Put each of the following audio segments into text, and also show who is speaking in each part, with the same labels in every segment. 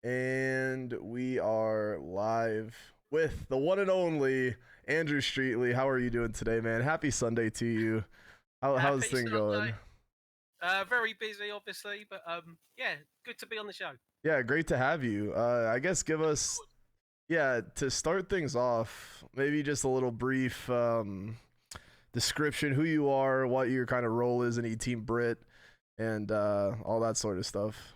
Speaker 1: And we are live with the one and only Andrew Streetley. How are you doing today, man? Happy Sunday to you. How's
Speaker 2: Happy
Speaker 1: thing
Speaker 2: Sunday.
Speaker 1: going?
Speaker 2: Very busy, obviously, but yeah, good to be on the show.
Speaker 1: Yeah, great to have you. I guess give
Speaker 2: Looking
Speaker 1: us,
Speaker 2: forward.
Speaker 1: yeah, to start things off, maybe just a little brief description, who you are, what your kind of role is in eTeam BRIT, and all that sort of stuff.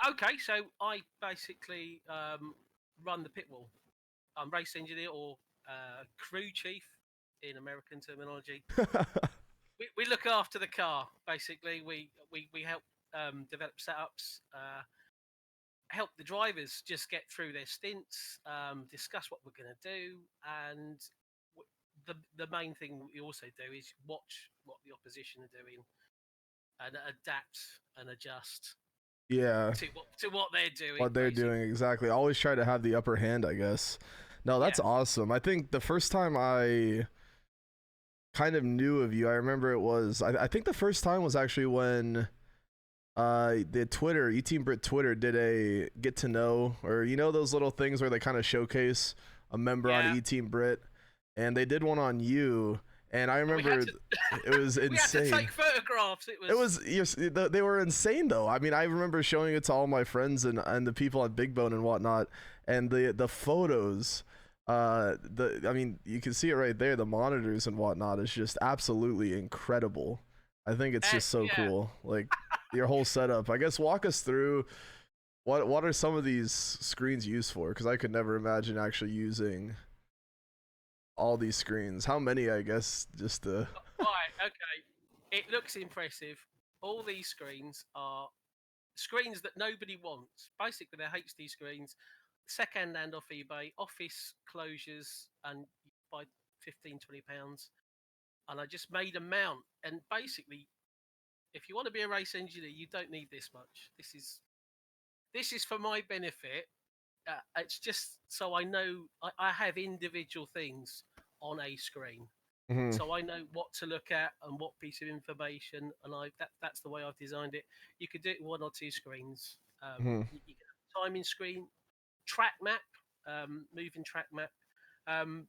Speaker 2: Okay, so I basically run the Pitwall. I'm race engineer or crew chief in American terminology. We look after the car. Basically, we help develop setups, help the drivers just get through their stints, discuss what we're going to do, and the main thing we also do is watch what the opposition are doing and adapt and adjust
Speaker 1: Yeah,
Speaker 2: to what they're doing,
Speaker 1: what they're
Speaker 2: basically.
Speaker 1: doing exactly. Always try to have the upper hand, I guess. No, that's
Speaker 2: Yeah,
Speaker 1: awesome. I think the first time I kind of knew of you, I remember it was I think the first time was actually when the Twitter, eTeam Brit Twitter did a get to know, or you know those little things where they kind of showcase a member on
Speaker 2: yeah.
Speaker 1: eTeam Brit, and they did one on you, and I
Speaker 2: We had
Speaker 1: remember
Speaker 2: to
Speaker 1: it was
Speaker 2: we had to
Speaker 1: insane.
Speaker 2: take photographs. It
Speaker 1: It
Speaker 2: was
Speaker 1: was they were insane though. I mean, I remember showing it to all my friends and the people on Big Bone and whatnot, and the photos. I mean, you can see it right there. The monitors and whatnot is just absolutely incredible. I think it's just so
Speaker 2: yeah.
Speaker 1: cool. Like your whole setup. I guess walk us through what are some of these screens used for? Because I could never imagine actually using all these screens. How many? I guess just to.
Speaker 2: Right, okay. It looks impressive. All these screens are screens that nobody wants. Basically, they're HD screens, second hand off eBay, office closures, and you buy 15, £20. And I just made a mount. And basically, if you want to be a race engineer, you don't need this much. This is for my benefit. It's just so I know I have individual things on a screen,
Speaker 1: Mhm,
Speaker 2: so I know what to look at and what piece of information, and that's the way I've designed it. You could do it with one or two screens.
Speaker 1: mhm.
Speaker 2: You can have a timing screen, track map, moving track map. Um,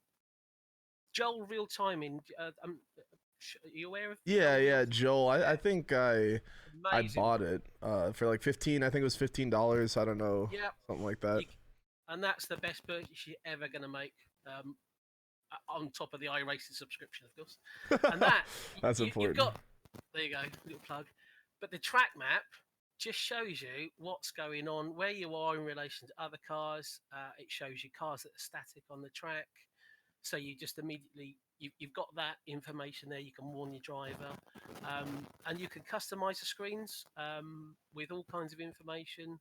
Speaker 2: Joel real timing. Are you aware of
Speaker 1: Yeah,
Speaker 2: Joel real
Speaker 1: yeah,
Speaker 2: time?
Speaker 1: Joel. I
Speaker 2: Yeah,
Speaker 1: think I
Speaker 2: amazing
Speaker 1: bought
Speaker 2: one.
Speaker 1: it for like 15. I think it was $15. I don't know,
Speaker 2: Yeah,
Speaker 1: something like that.
Speaker 2: you, and that's the best purchase you're ever going to make. Um, on top of the iRacing subscription, of course. And that
Speaker 1: That's
Speaker 2: you've
Speaker 1: important.
Speaker 2: got. There you go, little plug. But the track map just shows you what's going on, where you are in relation to other cars. It shows you cars that are static on the track, so you just immediately you've got that information there. You can warn your driver, and you can customize the screens with all kinds of information.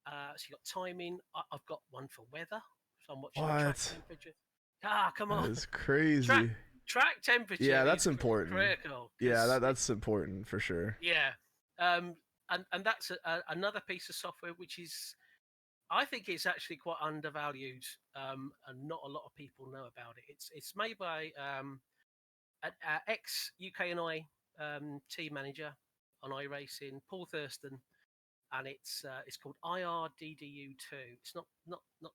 Speaker 2: So you got timing. I've got one for weather, so I'm watching the track
Speaker 1: What?
Speaker 2: temperature. Ah, come
Speaker 1: That
Speaker 2: on.
Speaker 1: is
Speaker 2: Track
Speaker 1: crazy.
Speaker 2: track temperature
Speaker 1: Yeah, that's
Speaker 2: is
Speaker 1: important.
Speaker 2: critical
Speaker 1: Yeah,
Speaker 2: because
Speaker 1: that's important for sure.
Speaker 2: yeah, um, and that's another piece of software which is I think it's actually quite undervalued, and not a lot of people know about it. It's made by an ex UK and I team manager on iRacing, Paul Thurston, and it's called IRDDU2. It's not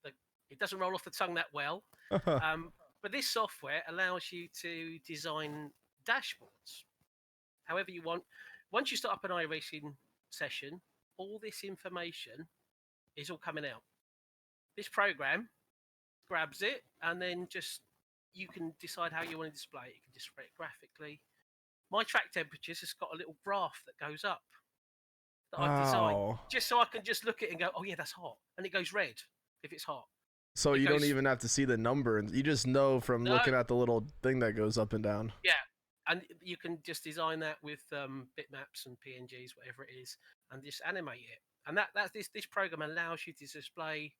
Speaker 2: the it doesn't roll off the tongue that well, um, but this software allows you to design dashboards however you want. Once you start up an iRacing session, all this information is all coming out. This program grabs it and then just you can decide how you want to display it. You can display it graphically. My track temperatures has got a little graph that goes up that I've designed
Speaker 1: Wow.
Speaker 2: just so I can just look at it and go, oh yeah, that's hot, and it goes red if it's hot.
Speaker 1: So
Speaker 2: It
Speaker 1: you don't
Speaker 2: goes
Speaker 1: even have to see the number, and you just know from
Speaker 2: no,
Speaker 1: looking at the little thing that goes up and down.
Speaker 2: yeah, and you can just design that with bitmaps and PNGs, whatever it is, and just animate it. And that's this program allows you to display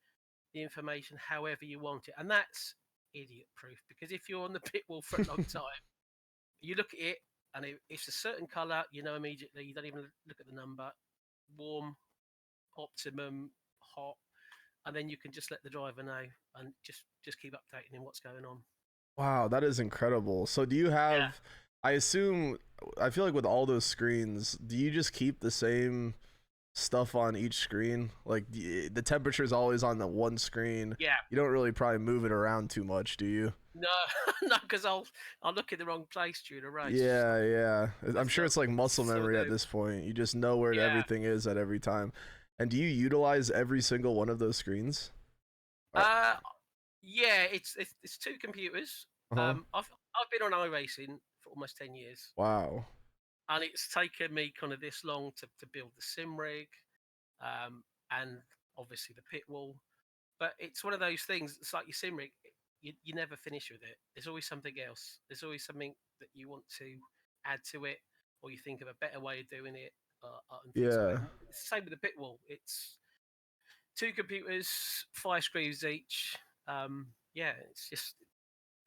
Speaker 2: the information however you want it, and that's idiot proof because if you're on the pit wall for a long time, you look at it and it's a certain color, you know immediately. You don't even look at the number. Warm, optimum, hot, and then you can just let the driver know and just keep updating him what's going on.
Speaker 1: Wow, that is incredible. So do you
Speaker 2: Yeah.
Speaker 1: have? I assume. I feel like with all those screens, do you just keep the same stuff on each screen. Like the temperature is always on the one screen.
Speaker 2: Yeah.
Speaker 1: You don't really probably move it around too much, do you?
Speaker 2: No, no, because I'll look in the wrong place during a race.
Speaker 1: Yeah,
Speaker 2: So
Speaker 1: yeah. I'm
Speaker 2: that's
Speaker 1: sure it's like muscle
Speaker 2: still
Speaker 1: memory at
Speaker 2: do.
Speaker 1: this point. You just know where
Speaker 2: Yeah.
Speaker 1: everything is at every time. And do you utilize every single one of those screens?
Speaker 2: Yeah, it's 2 computers.
Speaker 1: Uh-huh.
Speaker 2: I've been on iRacing for almost 10 years,
Speaker 1: Wow.
Speaker 2: and it's taken me kind of this long to build the sim rig, and obviously the pit wall. But it's one of those things. It's like your sim rig. You never finish with it. There's always something else. There's always something that you want to add to it, or you think of a better way of doing it, and things like
Speaker 1: Yeah.
Speaker 2: that. It's the same with the pit wall. It's 2 computers, 5 screens each. Yeah, it's just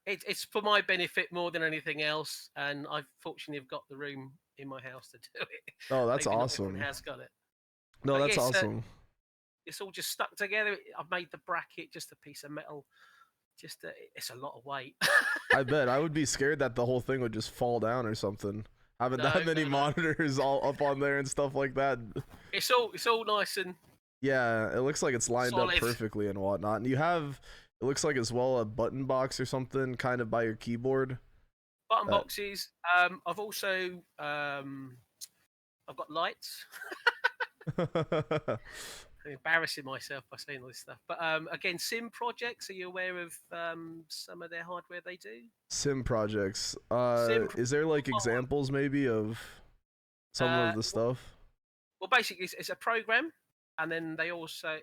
Speaker 2: it's for my benefit more than anything else, and I fortunately have got the room in my house to do it.
Speaker 1: Oh, that's
Speaker 2: Maybe not everyone
Speaker 1: awesome.
Speaker 2: has got it,
Speaker 1: No,
Speaker 2: but
Speaker 1: that's
Speaker 2: yes,
Speaker 1: awesome.
Speaker 2: it's all just stuck together. I've made the bracket just a piece of metal. Just it's a lot of weight.
Speaker 1: I bet I would be scared that the whole thing would just fall down or something. Having
Speaker 2: No,
Speaker 1: that many
Speaker 2: no.
Speaker 1: monitors all up on there and stuff like that.
Speaker 2: It's all nice and
Speaker 1: Yeah, it looks like it's lined up
Speaker 2: solid.
Speaker 1: perfectly and whatnot. And you have, it looks like as well, a button box or something kind of by your keyboard.
Speaker 2: Button boxes. I've also I've got lights. I'm embarrassing myself by saying all this stuff. But again, sim projects. Are you aware of some of their hardware they do?
Speaker 1: Sim projects.
Speaker 2: Sim.
Speaker 1: Is there like examples maybe of some of the stuff?
Speaker 2: Well, basically, it's a program, and then they also.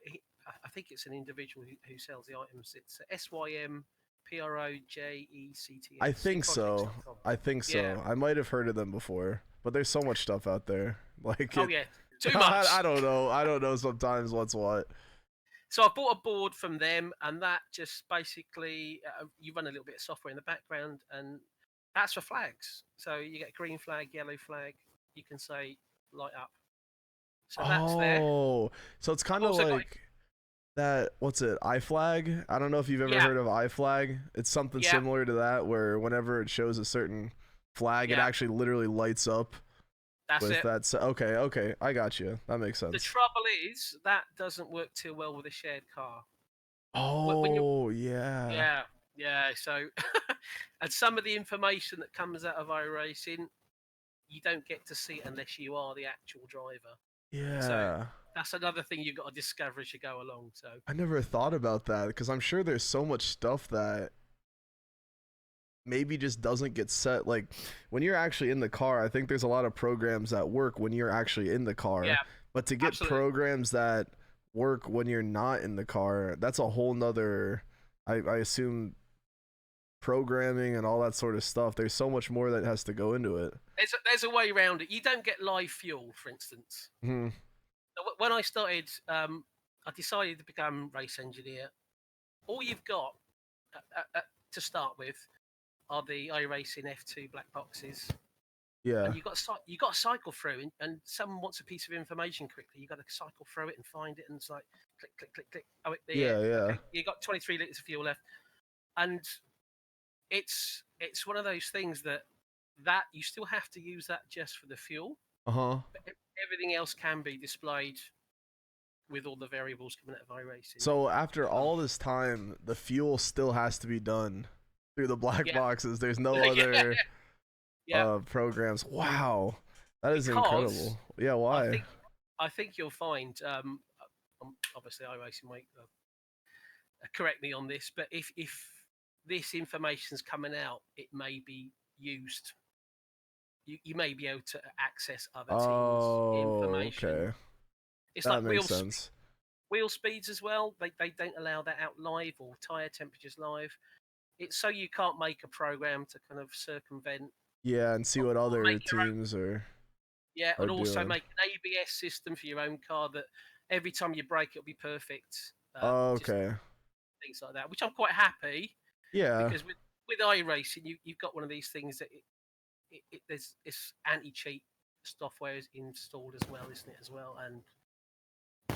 Speaker 2: I think it's an individual who sells the items. It's SYMPROJECT.
Speaker 1: I think so. I think so.
Speaker 2: Yeah.
Speaker 1: I might have heard of them before, but there's so much stuff out there. Like,
Speaker 2: Oh yeah, too much.
Speaker 1: I don't know. I don't know sometimes what's what.
Speaker 2: So I bought a board from them, and that just basically you run a little bit of software in the background, and that's for flags. So you get green flag, yellow flag. You can say light up. So that's there.
Speaker 1: Oh, so it's kind of like that. What's it? iFlag? I don't know if you've ever heard of iFlag. It's something similar to that, where whenever it shows a certain flag, it actually literally lights up.
Speaker 2: That's it.
Speaker 1: That's okay. Okay, I got you. That makes sense.
Speaker 2: The trouble is that doesn't work too well with a shared car.
Speaker 1: Oh, yeah.
Speaker 2: Yeah. So, and some of the information that comes out of iRacing, you don't get to see unless you are the actual driver.
Speaker 1: Yeah.
Speaker 2: So that's another thing you've got to discover as you go along. So
Speaker 1: I never thought about that because I'm sure there's so much stuff that maybe just doesn't get set. Like when you're actually in the car, I think there's a lot of programs that work when you're actually in the car.
Speaker 2: Yeah,
Speaker 1: but to get programs that work when you're not in the car, that's a whole nother, I assume, programming and all that sort of stuff. There's so much more that has to go into it.
Speaker 2: There's a way around it. You don't get live fuel, for instance.
Speaker 1: Mm-hmm.
Speaker 2: When I started, I decided to become race engineer. All you've got to start with are the iRacing F2 black boxes.
Speaker 1: Yeah.
Speaker 2: And you got to cycle through, and someone wants a piece of information quickly. You got to cycle through it and find it, and it's like click, click, click, click. Oh,
Speaker 1: yeah.
Speaker 2: Okay. You got 23 liters of fuel left, and it's one of those things that you still have to use that just for the fuel.
Speaker 1: But
Speaker 2: everything else can be displayed with all the variables coming out of iRacing.
Speaker 1: So after all this time, the fuel still has to be done through the black boxes. There's no other programs. Wow, that is incredible. Yeah, why?
Speaker 2: I think you'll find. Obviously, iRacing might correct me on this, but if this information's coming out, it may be used. You may be able to access other teams' information.
Speaker 1: Okay.
Speaker 2: It's
Speaker 1: that
Speaker 2: like
Speaker 1: makes sense.
Speaker 2: Wheel speeds as well. They don't allow that out live, or tire temperatures live. It's so you can't make a program to kind of circumvent.
Speaker 1: Yeah, and see what other teams are.
Speaker 2: Yeah, and also make an ABS system for your own car that every time you brake, it'll be perfect.
Speaker 1: Okay.
Speaker 2: Things like that, which I'm quite happy.
Speaker 1: Yeah.
Speaker 2: Because with iRacing, you've got one of these things that there's anti-cheat software is installed as well, isn't it? As well, and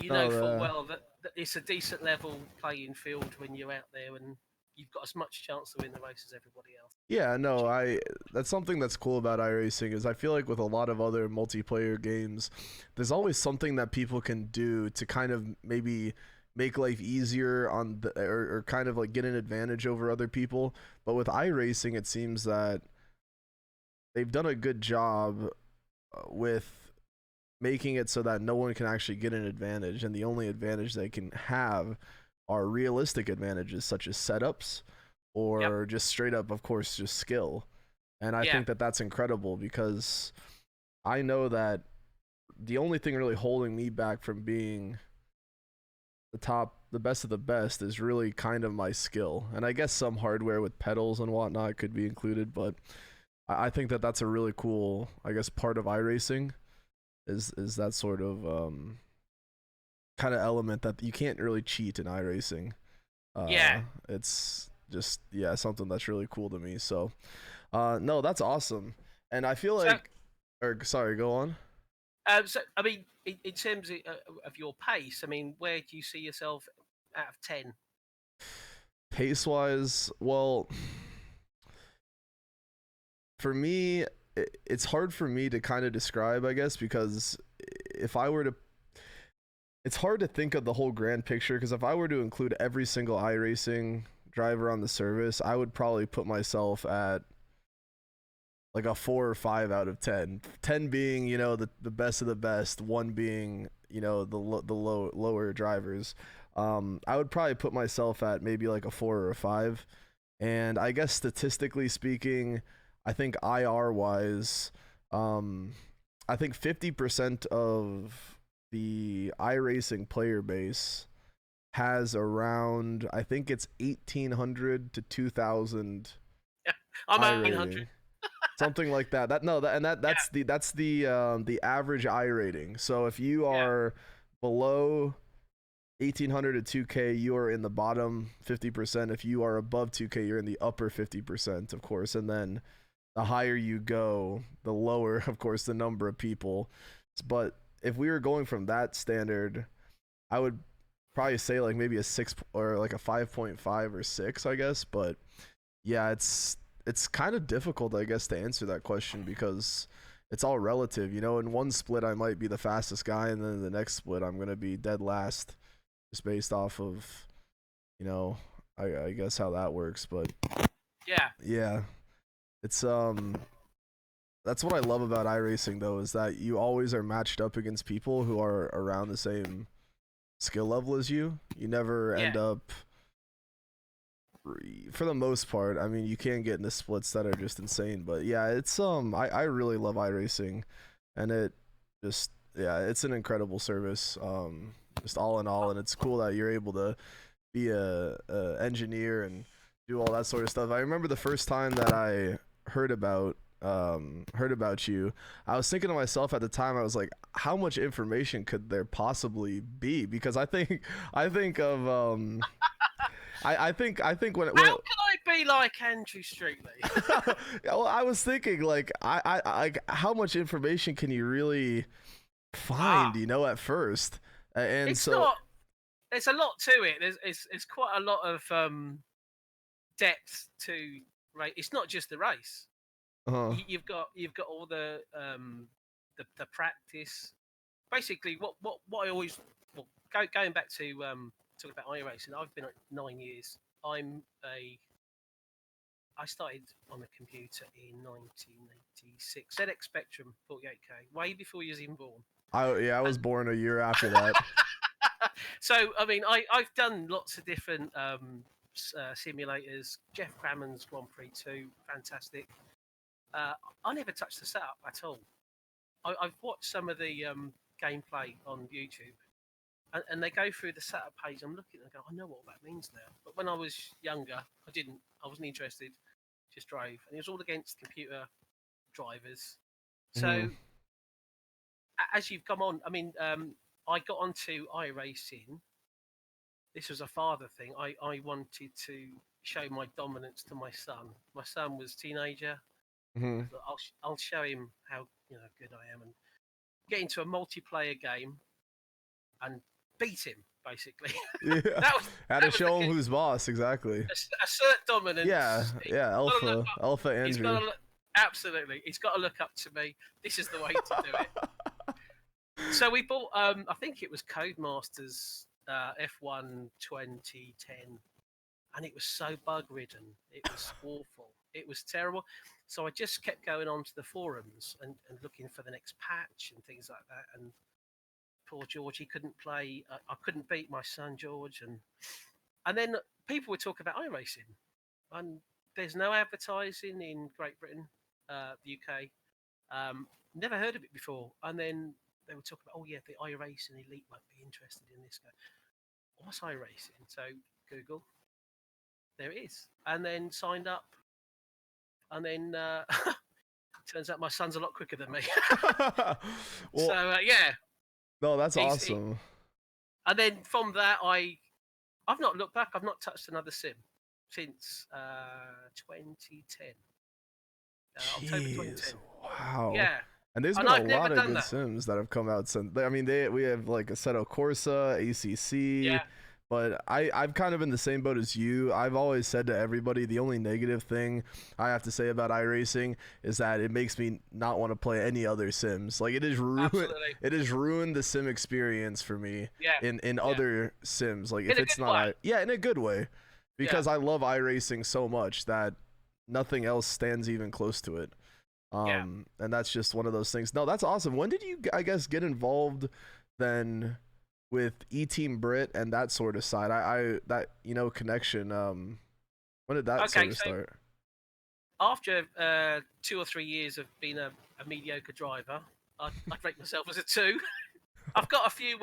Speaker 2: you know full well that it's a decent level playing field when you're out there, and you've got as much chance to win the race as everybody else.
Speaker 1: Yeah, no, that's something that's cool about iRacing is I feel like with a lot of other multiplayer games, there's always something that people can do to kind of maybe make life easier on the or kind of like get an advantage over other people. But with iRacing, it seems that they've done a good job with making it so that no one can actually get an advantage, and the only advantage they can have are realistic advantages such as setups or just straight up, of course, just skill. And I think that that's incredible because I know that the only thing really holding me back from being the best of the best is really kind of my skill. And I guess some hardware with pedals and whatnot could be included, but I think that that's a really cool, I guess, part of iRacing is that sort of kind of element that you can't really cheat in iRacing. It's just something that's really cool to me. So no, that's awesome. And I feel like sorry, go on.
Speaker 2: So I mean, in terms of your pace, I mean, where do you see yourself out of 10?
Speaker 1: Pace wise, well, for me, it's hard for me to kind of describe, I guess, because if I were to, it's hard to think of the whole grand picture, because if I were to include every single iRacing driver on the service, I would probably put myself at like a 4 or 5 out of 10. 10 being, you know, the best of the best, 1 being, you know, the lower drivers. I would probably put myself at maybe like a 4 or a 5. And I guess statistically speaking, I think IR wise, I think 50% of the iRacing player base has around, I think it's 1,800 to 2,000.
Speaker 2: I'm 1,800.
Speaker 1: Something like that. That's the average I rating. So if you are below 1,800 to 2K, you are in the bottom 50%. If you are above 2K, you're in the upper 50%, of course. And then the higher you go, the lower, of course, the number of people. But if we were going from that standard, I would probably say like maybe a 6 or like a 5.5 or 6, I guess. But yeah, it's kind of difficult, I guess, to answer that question because it's all relative. You know, in one split, I might be the fastest guy, and then in the next split, I'm going to be dead last just based off of, you know, I guess how that works. But yeah, it's that's what I love about iRacing though, is that you always are matched up against people who are around the same skill level as you. You never end up, for the most part. I mean, you can get into splits that are just insane, but yeah, it's I really love iRacing, and it just it's an incredible service, just all in all, and it's cool that you're able to be a engineer and do all that sort of stuff. I remember the first time that I heard about you, I was thinking to myself at the time, I was like, how much information could there possibly be? Because I think of I think when
Speaker 2: how can I be like Andrew Streetley?
Speaker 1: well, I was thinking like I how much information can you really find, you know, at first, and
Speaker 2: it's
Speaker 1: so
Speaker 2: not. There's a lot to it. It's quite a lot of depth to right. It's not just the race. You've got all the practice. Basically, what I always going back to talking about iRacing. I've been at 9 years. I started on a computer in 1986. ZX Spectrum 48K, way before you was even born.
Speaker 1: I was born a year after that.
Speaker 2: So I mean, I've done lots of different simulators. Jeff Crammon's Grand Prix 2, fantastic. I never touched the setup at all. I've watched some of the gameplay on YouTube, and they go through the setup page. I'm looking and I go, I know what that means now. But when I was younger, I wasn't interested. Just drove, and it was all against computer drivers. So as you've come on, I mean, I got onto iRacing. This was a father thing. I wanted to show my dominance to my son. My son was a teenager. I'll show him how good I am, and get into a multiplayer game and beat him basically.
Speaker 1: Yeah. Had to show him who's boss, exactly.
Speaker 2: Assert dominance.
Speaker 1: Yeah, Alpha
Speaker 2: He's
Speaker 1: Andrew.
Speaker 2: Absolutely, he's got to look up to me. This is the way to do it. So we bought, I think it was Codemasters F1 2010, and it was so bug ridden. It was awful. It was terrible. So I just kept going onto the forums and looking for the next patch and things like that. And poor George, he couldn't play. I couldn't beat my son George, and then people would talk about iRacing, and there's no advertising in Great Britain, the UK. Never heard of it before, and then they would talk about, oh yeah, the iRacing Elite might be interested in this. Go, what's iRacing? So Google, there it is, and then signed up, and then turns out my son's a lot quicker than me.
Speaker 1: Well,
Speaker 2: so yeah.
Speaker 1: No, that's awesome.
Speaker 2: And then from that, I've not looked back. I've not touched another sim since 2010. October 2010.
Speaker 1: Wow.
Speaker 2: Yeah.
Speaker 1: And there's been a lot of good sims that have come out since. I mean, we have like Assetto Corsa, ACC.
Speaker 2: Yeah.
Speaker 1: But I've kind of been the same boat as you. I've always said to everybody, the only negative thing I have to say about iRacing is that it makes me not want to play any other sims. Like it has ruined the sim experience for me.
Speaker 2: Yeah.
Speaker 1: In other sims. Like if it's not in a good way. Because I love iRacing so much that nothing else stands even close to it. And that's just one of those things. No, that's awesome. When did you, I guess, get involved then with eTeam BRIT and that sort of side? That connection. When did that sort of start?
Speaker 2: After 2 or 3 years of being a mediocre driver, I'd rate myself as a 2. I've got a few.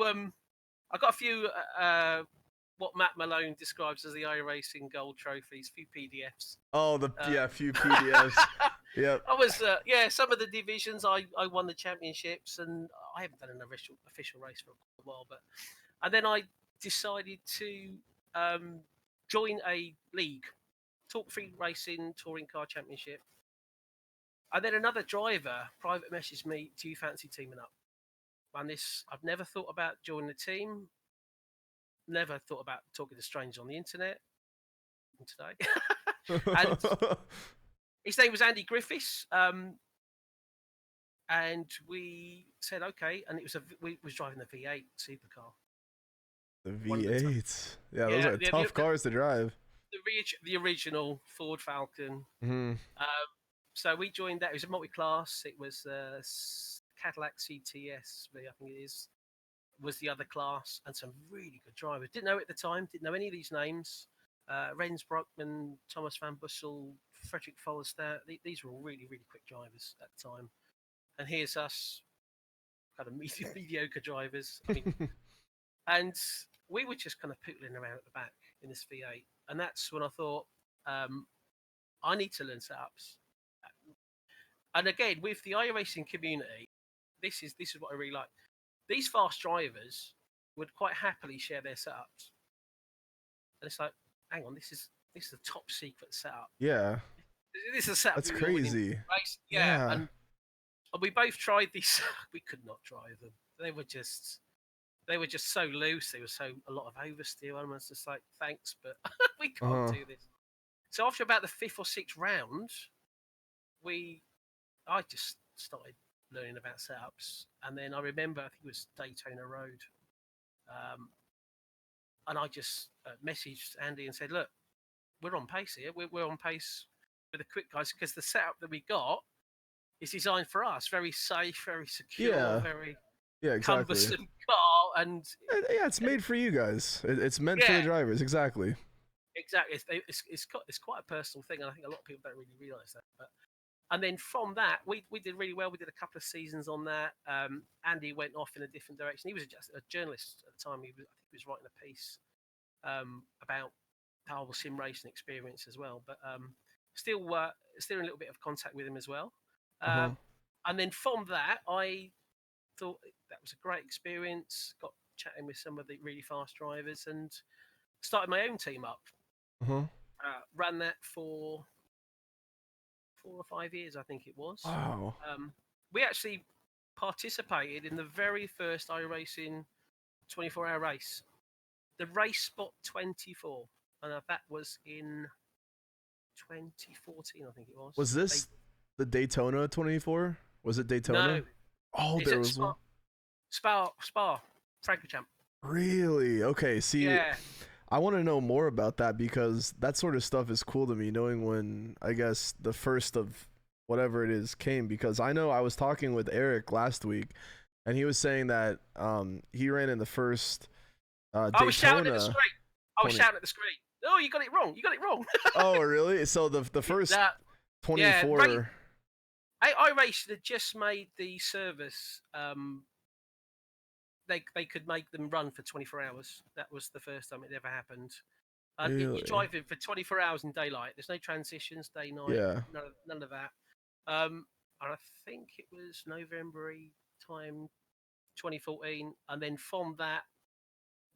Speaker 2: What Matt Malone describes as the iRacing gold trophies, few PDFs.
Speaker 1: Oh, few PDFs. Yep.
Speaker 2: I was, some of the divisions I won the championships, and I haven't done an official race for a while, and then I decided to join a league, Talk Free Racing Touring Car Championship. And then another driver private messaged me, do you fancy teaming up? And I've never thought about joining a team. Never thought about talking to strangers on the internet today. And his name was Andy Griffiths. And we said, okay. And we was driving the V8 supercar.
Speaker 1: The V8. Yeah, those are tough cars to drive.
Speaker 2: The original Ford Falcon.
Speaker 1: Mm-hmm.
Speaker 2: So we joined that. It was a multi-class. It was Cadillac CTS, I think it is. Was the other class, and some really good drivers. Didn't know at the time, didn't know any of these names. Rens Brockman, Thomas Van Bussel, Frederick Forrester. These were all really, really quick drivers at the time. And here's us, kind of mediocre drivers. I mean, and we were just kind of pootling around at the back in this V8. And that's when I thought, I need to learn setups. And again, with the iRacing community, this is what I really like. These fast drivers would quite happily share their setups, and it's like, hang on, this is a top secret setup.
Speaker 1: Yeah,
Speaker 2: this is a setup.
Speaker 1: That's crazy.
Speaker 2: Yeah, and we both tried these. We could not drive them. They were just so loose. There was a lot of oversteer. I was just like, thanks, but we can't do this. So after about the 5th or 6th round, I just started learning about setups, and then I remember I think it was Daytona Road, and I just messaged Andy and said, look, we're on pace here. We're on pace with the quick guys because the setup that we got is designed for us, very safe, very secure, very cumbersome car, and
Speaker 1: it's made for you guys. It's meant for the drivers, exactly.
Speaker 2: It's quite a personal thing, and I think a lot of people don't really realise that. And then from that, we did really well. We did a couple of seasons on that. Andy went off in a different direction. He was just a journalist at the time. I think he was writing a piece about the whole sim racing experience as well. But still in a little bit of contact with him as well. And then from that, I thought that was a great experience. Got chatting with some of the really fast drivers and started my own team up. Ran that for 4 or 5 years, I think it was.
Speaker 1: Wow.
Speaker 2: We actually participated in the very first iRacing 24-hour race. the Race Spot 24, and that was in 2014, I think it was.
Speaker 1: Was this the Daytona 24? Was it Daytona?
Speaker 2: No.
Speaker 1: Oh, there was one.
Speaker 2: Spa, Francorchamps.
Speaker 1: Really? Okay. See,
Speaker 2: Yeah.
Speaker 1: I want to know more about that because that sort of stuff is cool to me, knowing when, I guess, the first of whatever it is came, because I know I was talking with Eric last week and he was saying that he ran in the first Daytona.
Speaker 2: I was shouting at the screen. Oh, you got it wrong. You got it wrong.
Speaker 1: Oh, really? So the first 24.
Speaker 2: Yeah, iRacing had just made the service. They could make them run for 24 hours. That was the first time it ever happened.
Speaker 1: Really?
Speaker 2: You're driving for 24 hours in daylight. There's no transitions, day, night,
Speaker 1: Yeah.
Speaker 2: none of that. And I think it was November time 2014. And then from that,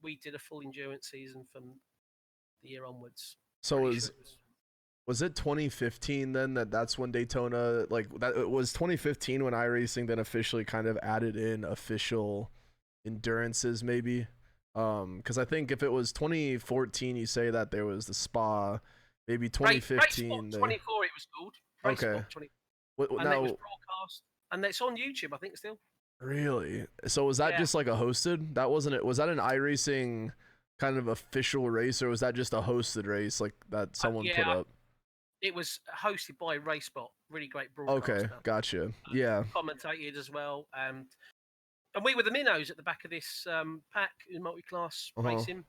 Speaker 2: we did a full endurance season from the year onwards.
Speaker 1: So was it 2015 then that's when Daytona, like, that it was 2015 when iRacing then officially kind of added in official endurances, maybe? Because I think if it was 2014, you say that there was the Spa, maybe 2015.
Speaker 2: Race 24 it was called.
Speaker 1: Okay.
Speaker 2: And it was broadcast, and it's on YouTube, I think, still.
Speaker 1: Really? So was that just like a hosted? That wasn't it? Was that an iRacing kind of official race, or was that just a hosted race like that someone put up?
Speaker 2: It was hosted by RaceBot, really great broadcaster.
Speaker 1: Okay, gotcha. Yeah.
Speaker 2: Commentated as well, and we were the minnows at the back of this pack in multi-class racing.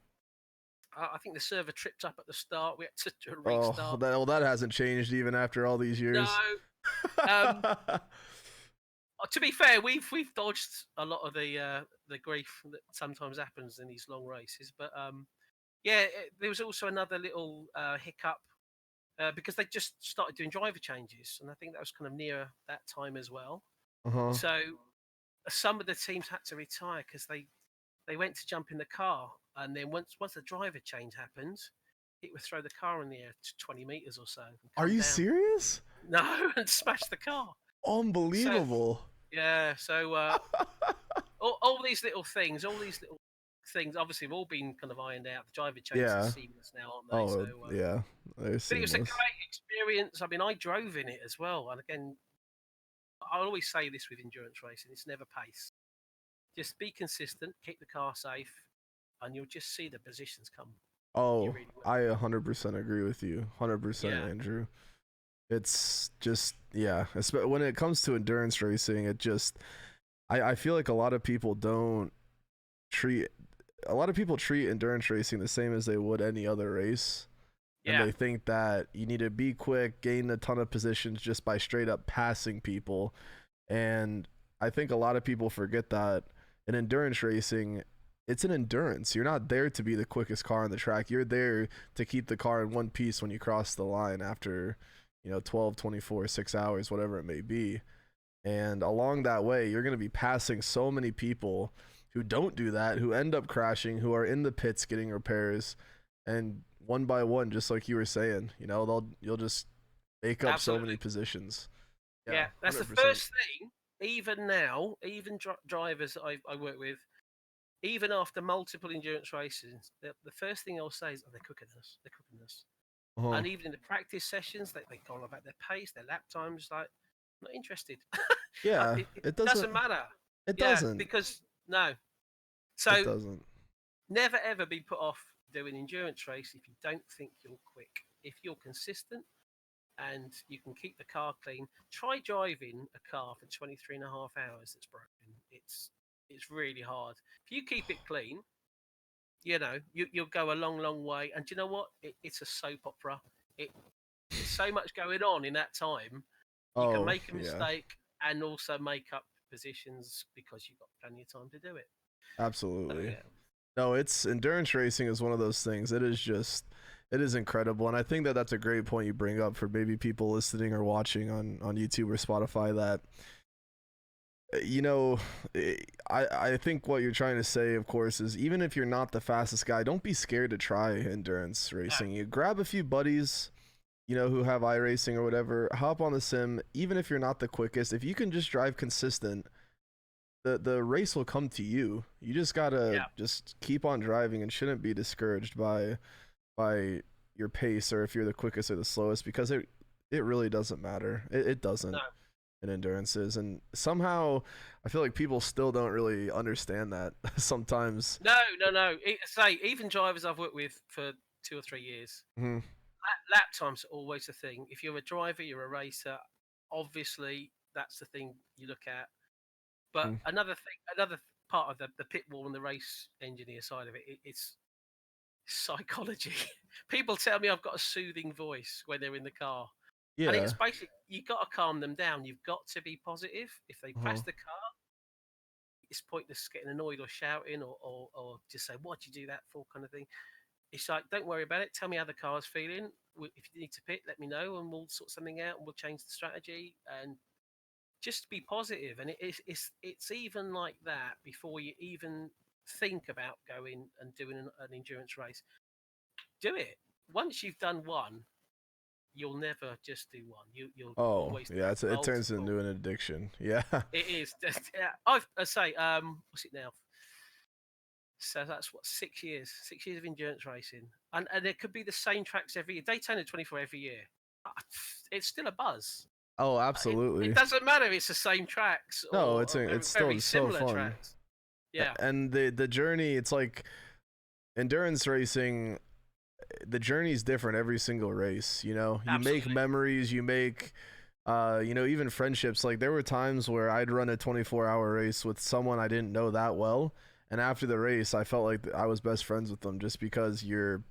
Speaker 2: I think the server tripped up at the start. We had to restart.
Speaker 1: Oh, that hasn't changed even after all these years.
Speaker 2: No. To be fair, we've dodged a lot of the grief that sometimes happens in these long races, but there was also another little hiccup because they just started doing driver changes, and I think that was kind of near that time as well. So some of the teams had to retire because they went to jump in the car, and then once the driver change happened, it would throw the car in the air to 20 meters or so.
Speaker 1: Are you serious?
Speaker 2: No, and smash the car.
Speaker 1: Unbelievable.
Speaker 2: So all these little things, obviously have all been kind of ironed out. The driver changes are seamless now, aren't they?
Speaker 1: But it was
Speaker 2: a great experience. I mean, I drove in it as well, and again, I always say this with endurance racing: it's never pace. Just be consistent, keep the car safe, and you'll just see the positions come.
Speaker 1: Oh, really I 100% agree with you. 100%, Andrew. It's just, when it comes to endurance racing, it just, I feel like a lot of people treat endurance racing the same as they would any other race. And they think that you need to be quick, gain a ton of positions just by straight up passing people. And I think a lot of people forget that in endurance racing, it's an endurance. You're not there to be the quickest car on the track. You're there to keep the car in one piece when you cross the line after 12, 24, 6 hours, whatever it may be. And along that way, you're going to be passing so many people who don't do that, who end up crashing, who are in the pits getting repairs. And one by one, just like you were saying, you'll just make up so many positions.
Speaker 2: Yeah, that's 100%. The first thing, even now, even drivers that I work with, even after multiple endurance races, the first thing I'll say is, they're cooking us. They're cooking us. And even in the practice sessions, they go on about their pace, their lap times. Like, not interested.
Speaker 1: Yeah,
Speaker 2: it doesn't matter.
Speaker 1: It doesn't,
Speaker 2: because no. So
Speaker 1: it doesn't.
Speaker 2: Never ever be put off doing endurance race if you don't think you're quick. If you're consistent and you can keep the car clean, try driving a car for 23 and a half hours that's broken. It's really hard. If you keep it clean, you'll go a long way. And do you know what? It's a soap opera. There's so much going on in that time. You can make a mistake and also make up positions because you've got plenty of time to do it.
Speaker 1: Absolutely. No, endurance racing is one of those things. It is incredible. And I think that's a great point you bring up for maybe people listening or watching on YouTube or Spotify, that I think what you're trying to say, of course, is even if you're not the fastest guy, don't be scared to try endurance racing. You grab a few buddies, who have iRacing or whatever, hop on the sim. Even if you're not the quickest, if you can just drive consistent, the race will come to you. You just gotta
Speaker 2: Yeah.
Speaker 1: just keep on driving and shouldn't be discouraged by your pace or if you're the quickest or the slowest, because it really doesn't matter. It
Speaker 2: No.
Speaker 1: doesn't in endurances, and somehow I feel like people still don't really understand that sometimes.
Speaker 2: No. Say even drivers I've worked with for 2 or 3 years.
Speaker 1: Hmm.
Speaker 2: Lap times are always the thing. If you're a driver, you're a racer. Obviously, that's the thing you look at. But another part of the pit wall and the race engineer side of it's psychology. People tell me I've got a soothing voice when they're in the car, and
Speaker 1: Yeah.
Speaker 2: it's basically you've got to calm them down. You've got to be positive. If they
Speaker 1: Uh-huh.
Speaker 2: crash the car, it's pointless getting annoyed or shouting or just say, "What'd you do that for?" kind of thing. It's like, don't worry about it. Tell me how the car's feeling. If you need to pit, let me know, and we'll sort something out, and we'll change the strategy. And just be positive. And it's even like that before you even think about going and doing an endurance race. Do it. Once you've done one, you'll never just do one. You'll
Speaker 1: Oh,
Speaker 2: always
Speaker 1: yeah,
Speaker 2: do
Speaker 1: it turns
Speaker 2: multiple.
Speaker 1: into an addiction. Yeah.
Speaker 2: It is. Yeah, I say, what's it now? So that's what 6 years. 6 years of endurance racing, and it could be the same tracks every year. Daytona 24 every year. It's still a buzz.
Speaker 1: Oh,
Speaker 2: It
Speaker 1: absolutely.
Speaker 2: doesn't matter. It's the same tracks
Speaker 1: No,
Speaker 2: or
Speaker 1: it's
Speaker 2: very
Speaker 1: still so
Speaker 2: similar
Speaker 1: fun.
Speaker 2: tracks. Yeah,
Speaker 1: And the journey, it's like endurance racing, the journey's different every single race, you know. You make
Speaker 2: absolutely.
Speaker 1: memories, you make you know, even friendships. Like there were times where I'd run a 24-hour race with someone I didn't know that well, and after the race I felt like I was best friends with them just because you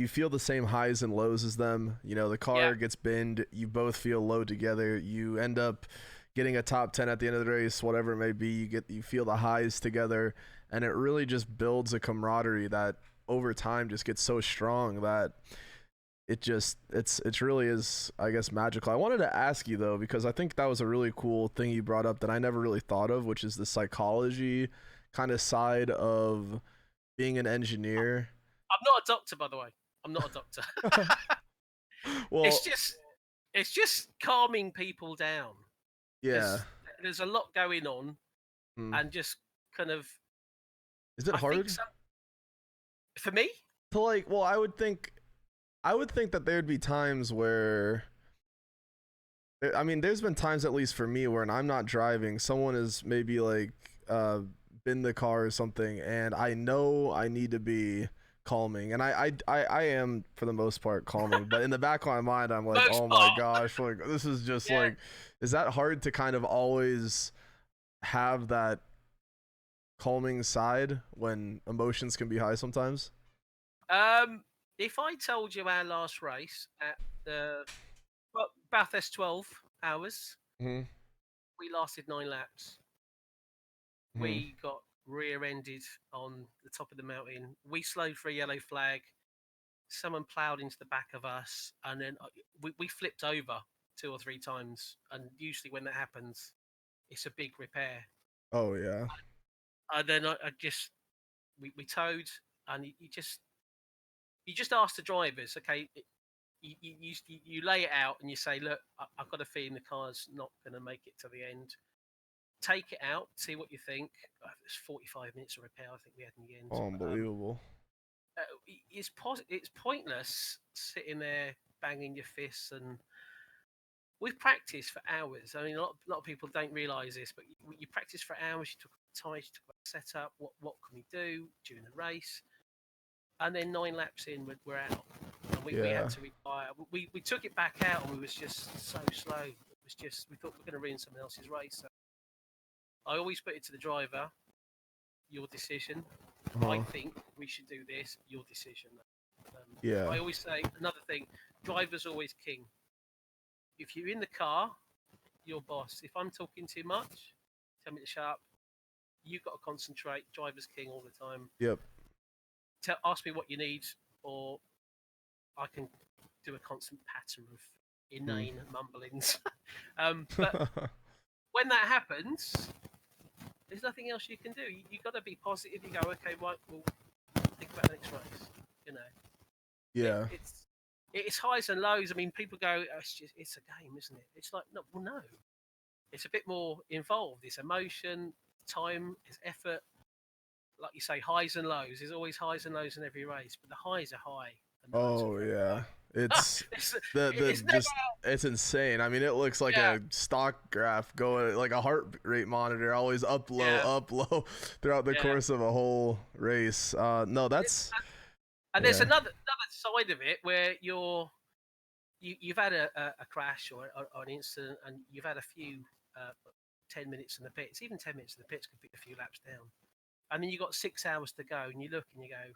Speaker 1: feel the same highs and lows as them. You know, the
Speaker 2: Yeah,
Speaker 1: car gets binned, you both feel low together. You end up getting a top 10 at the end of the race, whatever it may be. You feel the highs together, and it really just builds a camaraderie that over time just gets so strong that it really is, I guess, magical. I wanted to ask you though, because I think that was a really cool thing you brought up that I never really thought of, which is the psychology kind of side of being an engineer.
Speaker 2: I'm not a doctor, by the way. I'm not a doctor. it's
Speaker 1: Well,
Speaker 2: just it's just calming people down.
Speaker 1: yeah.
Speaker 2: There's there's a lot going on,
Speaker 1: Hmm.
Speaker 2: and just kind of
Speaker 1: Is it
Speaker 2: I think
Speaker 1: hard
Speaker 2: some for me.
Speaker 1: to like? Well, I would think that there'd be times where I mean, there's been times at least for me where I'm not driving, someone is maybe like been the car or something, and I know I need to be calming, and I am for the most part calming, but in the back of my mind I'm like,
Speaker 2: Most
Speaker 1: oh my
Speaker 2: part,
Speaker 1: gosh, like this is just
Speaker 2: yeah.
Speaker 1: like, is that hard to kind of always have that calming side when emotions can be high sometimes?
Speaker 2: If I told you our last race at the Bathurst 12 hours,
Speaker 1: Hmm.
Speaker 2: we lasted 9 laps.
Speaker 1: Hmm.
Speaker 2: We got rear-ended on the top of the mountain. We slowed for a yellow flag. Someone ploughed into the back of us, and then we flipped over 2 or 3 times. And usually, when that happens, it's a big repair.
Speaker 1: Oh yeah.
Speaker 2: And then I just we towed, and you just ask the drivers, okay. You lay it out and you say, look, I've got a feeling the car's not going to make it to the end. Take it out, see what you think. It's 45 minutes of repair, I think we had in the end.
Speaker 1: Oh,
Speaker 2: But,
Speaker 1: unbelievable.
Speaker 2: it's pointless sitting there banging your fists, and we've practiced for hours. I mean, a lot of people don't realise this, but you practice for hours. You took time, you took about setup. What can we do during the race? And then 9 laps in, we're out, and we had
Speaker 1: Yeah.
Speaker 2: to retire. We took it back out, and we was just so slow. It was just we thought we were going to ruin someone else's race. So I always put it to the driver, your decision. I
Speaker 1: Uh-huh.
Speaker 2: think we should do this. Your decision.
Speaker 1: Yeah.
Speaker 2: I always say another thing: driver's always king. If you're in the car, you're boss. If I'm talking too much, tell me to shut up. You've got to concentrate. Driver's king all the time.
Speaker 1: Yep.
Speaker 2: Ask me what you need, or I can do a constant patter of
Speaker 1: Hmm.
Speaker 2: inane mumblings. But when that happens, there's nothing else you can do. You got to be positive. You go, okay, right, we'll think about the next race. You know, it,
Speaker 1: Yeah.
Speaker 2: it's it's highs and lows. I mean, people go, oh, it's a game, isn't it? It's like, no, well, no. it's a bit more involved. It's emotion, time, it's effort. Like you say, highs and lows. There's always highs and lows in every race, but the highs are high and the lows are
Speaker 1: Oh
Speaker 2: very
Speaker 1: yeah,
Speaker 2: low.
Speaker 1: it's the
Speaker 2: It's never.
Speaker 1: just it's insane. I mean, it looks like
Speaker 2: Yeah,
Speaker 1: a stock graph going like a heart rate monitor, always
Speaker 2: yeah,
Speaker 1: up low throughout the
Speaker 2: yeah.
Speaker 1: course of a whole race. No, that's
Speaker 2: And there's
Speaker 1: yeah.
Speaker 2: another side of it where you've had a crash or an incident, and you've had a few 10 minutes in the pits. Even 10 minutes in the pits could be a few laps down, and then you've got 6 hours to go, and you look and you go,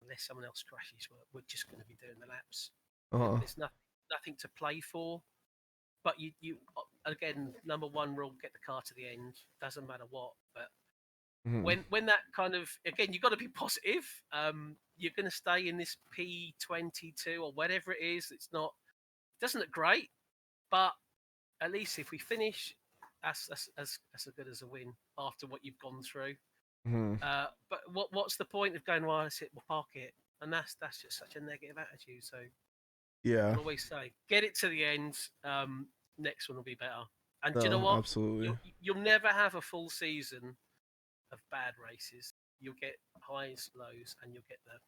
Speaker 2: unless someone else crashes, we're just going to be doing the laps.
Speaker 1: Uh-huh.
Speaker 2: There's nothing to play for. But you again, number one rule: get the car to the end. Doesn't matter what. But
Speaker 1: Mhm.
Speaker 2: when that kind of, again, you've got to be positive. You're going to stay in this P22 or whatever it is. Doesn't look great, but at least if we finish, that's as good as a win after what you've gone through.
Speaker 1: Mhm.
Speaker 2: But what's the point of going, well, that's it, we'll park it, and that's just such a negative attitude. So
Speaker 1: Yeah.
Speaker 2: I'll always say, get it to the end. Next one will be better. And do you know
Speaker 1: No,
Speaker 2: what?
Speaker 1: absolutely.
Speaker 2: You'll never have a full season of bad races. You'll get highs, lows, and you'll get the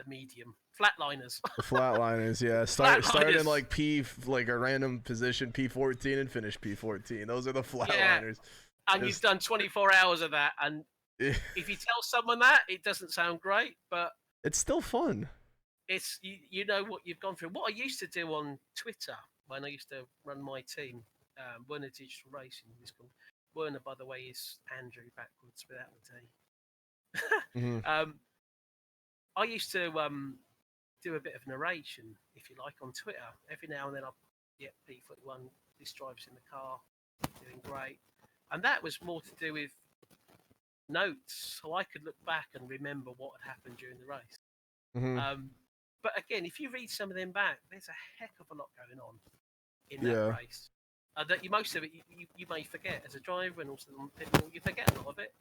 Speaker 2: medium flatliners.
Speaker 1: The flatliners, yeah. Start in
Speaker 2: Flatliners.
Speaker 1: like like a random position P14 and finish P14. Those are the
Speaker 2: Yeah,
Speaker 1: flatliners.
Speaker 2: and you've
Speaker 1: Just
Speaker 2: done 24 hours of that. And if you tell someone that, it doesn't sound great, but
Speaker 1: it's still fun.
Speaker 2: it's you know what you've gone through. What I used to do on Twitter when I used to run my team, Werner Digital Racing, it's called. Werner, by the way, is Andrew backwards without the
Speaker 1: Hmm.
Speaker 2: T. I used to do a bit of narration, if you like, on Twitter. Every now and then I'll P41, this driver's in the car, doing great. And that was more to do with notes, so I could look back and remember what had happened during the race.
Speaker 1: Hmm.
Speaker 2: But again, if you read some of them back, there's a heck of a lot going on in that
Speaker 1: Yeah.
Speaker 2: race. That most of it you may forget as a driver, and also on Pitwall, you forget a lot of it.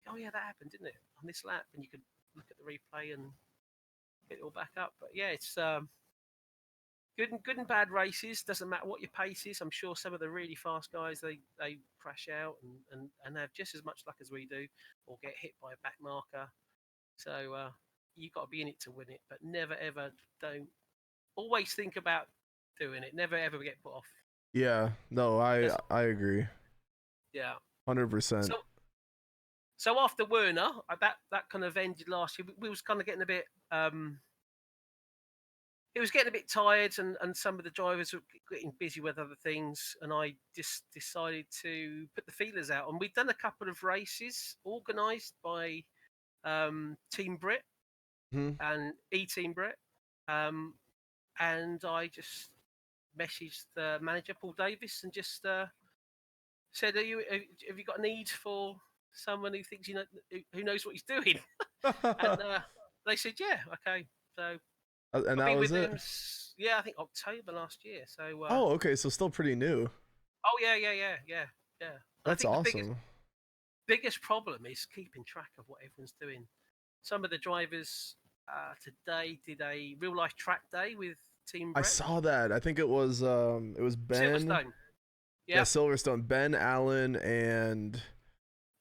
Speaker 2: Oh yeah, that happened, didn't it, on this lap? And you could look at the replay and get it all back up. But yeah, it's good and bad races. Doesn't matter what your pace is. I'm sure some of the really fast guys they crash out and have just as much luck as we do, or get hit by a back marker. So you've got to be in it to win it, but never ever don't. Always think about doing it. Never ever get put off.
Speaker 1: Yeah. No, I
Speaker 2: Because,
Speaker 1: I agree.
Speaker 2: yeah.
Speaker 1: 100%.
Speaker 2: So so after Werner, that kind of ended last year. We was kind of getting a bit. It was getting a bit tired, and some of the drivers were getting busy with other things, and I just decided to put the feelers out. And we'd done a couple of races organised by Team BRIT
Speaker 1: Hmm.
Speaker 2: and eTeam BRIT, and I just messaged the manager Paul Davis and just said, have you got a need for someone who thinks who knows what he's doing?" And they said, "Yeah, okay." So
Speaker 1: And
Speaker 2: I've
Speaker 1: that
Speaker 2: been
Speaker 1: was
Speaker 2: with
Speaker 1: it.
Speaker 2: them, yeah, I think October last year. So
Speaker 1: Oh, okay. So still pretty new.
Speaker 2: oh yeah. And I
Speaker 1: That's
Speaker 2: think the biggest
Speaker 1: awesome.
Speaker 2: biggest problem is keeping track of what everyone's doing. Some of the drivers today did a real life track day with Team
Speaker 1: I
Speaker 2: BRIT.
Speaker 1: saw that. I think it was Ben.
Speaker 2: Silverstone.
Speaker 1: Yeah,
Speaker 2: Yep.
Speaker 1: Silverstone, Ben Allen and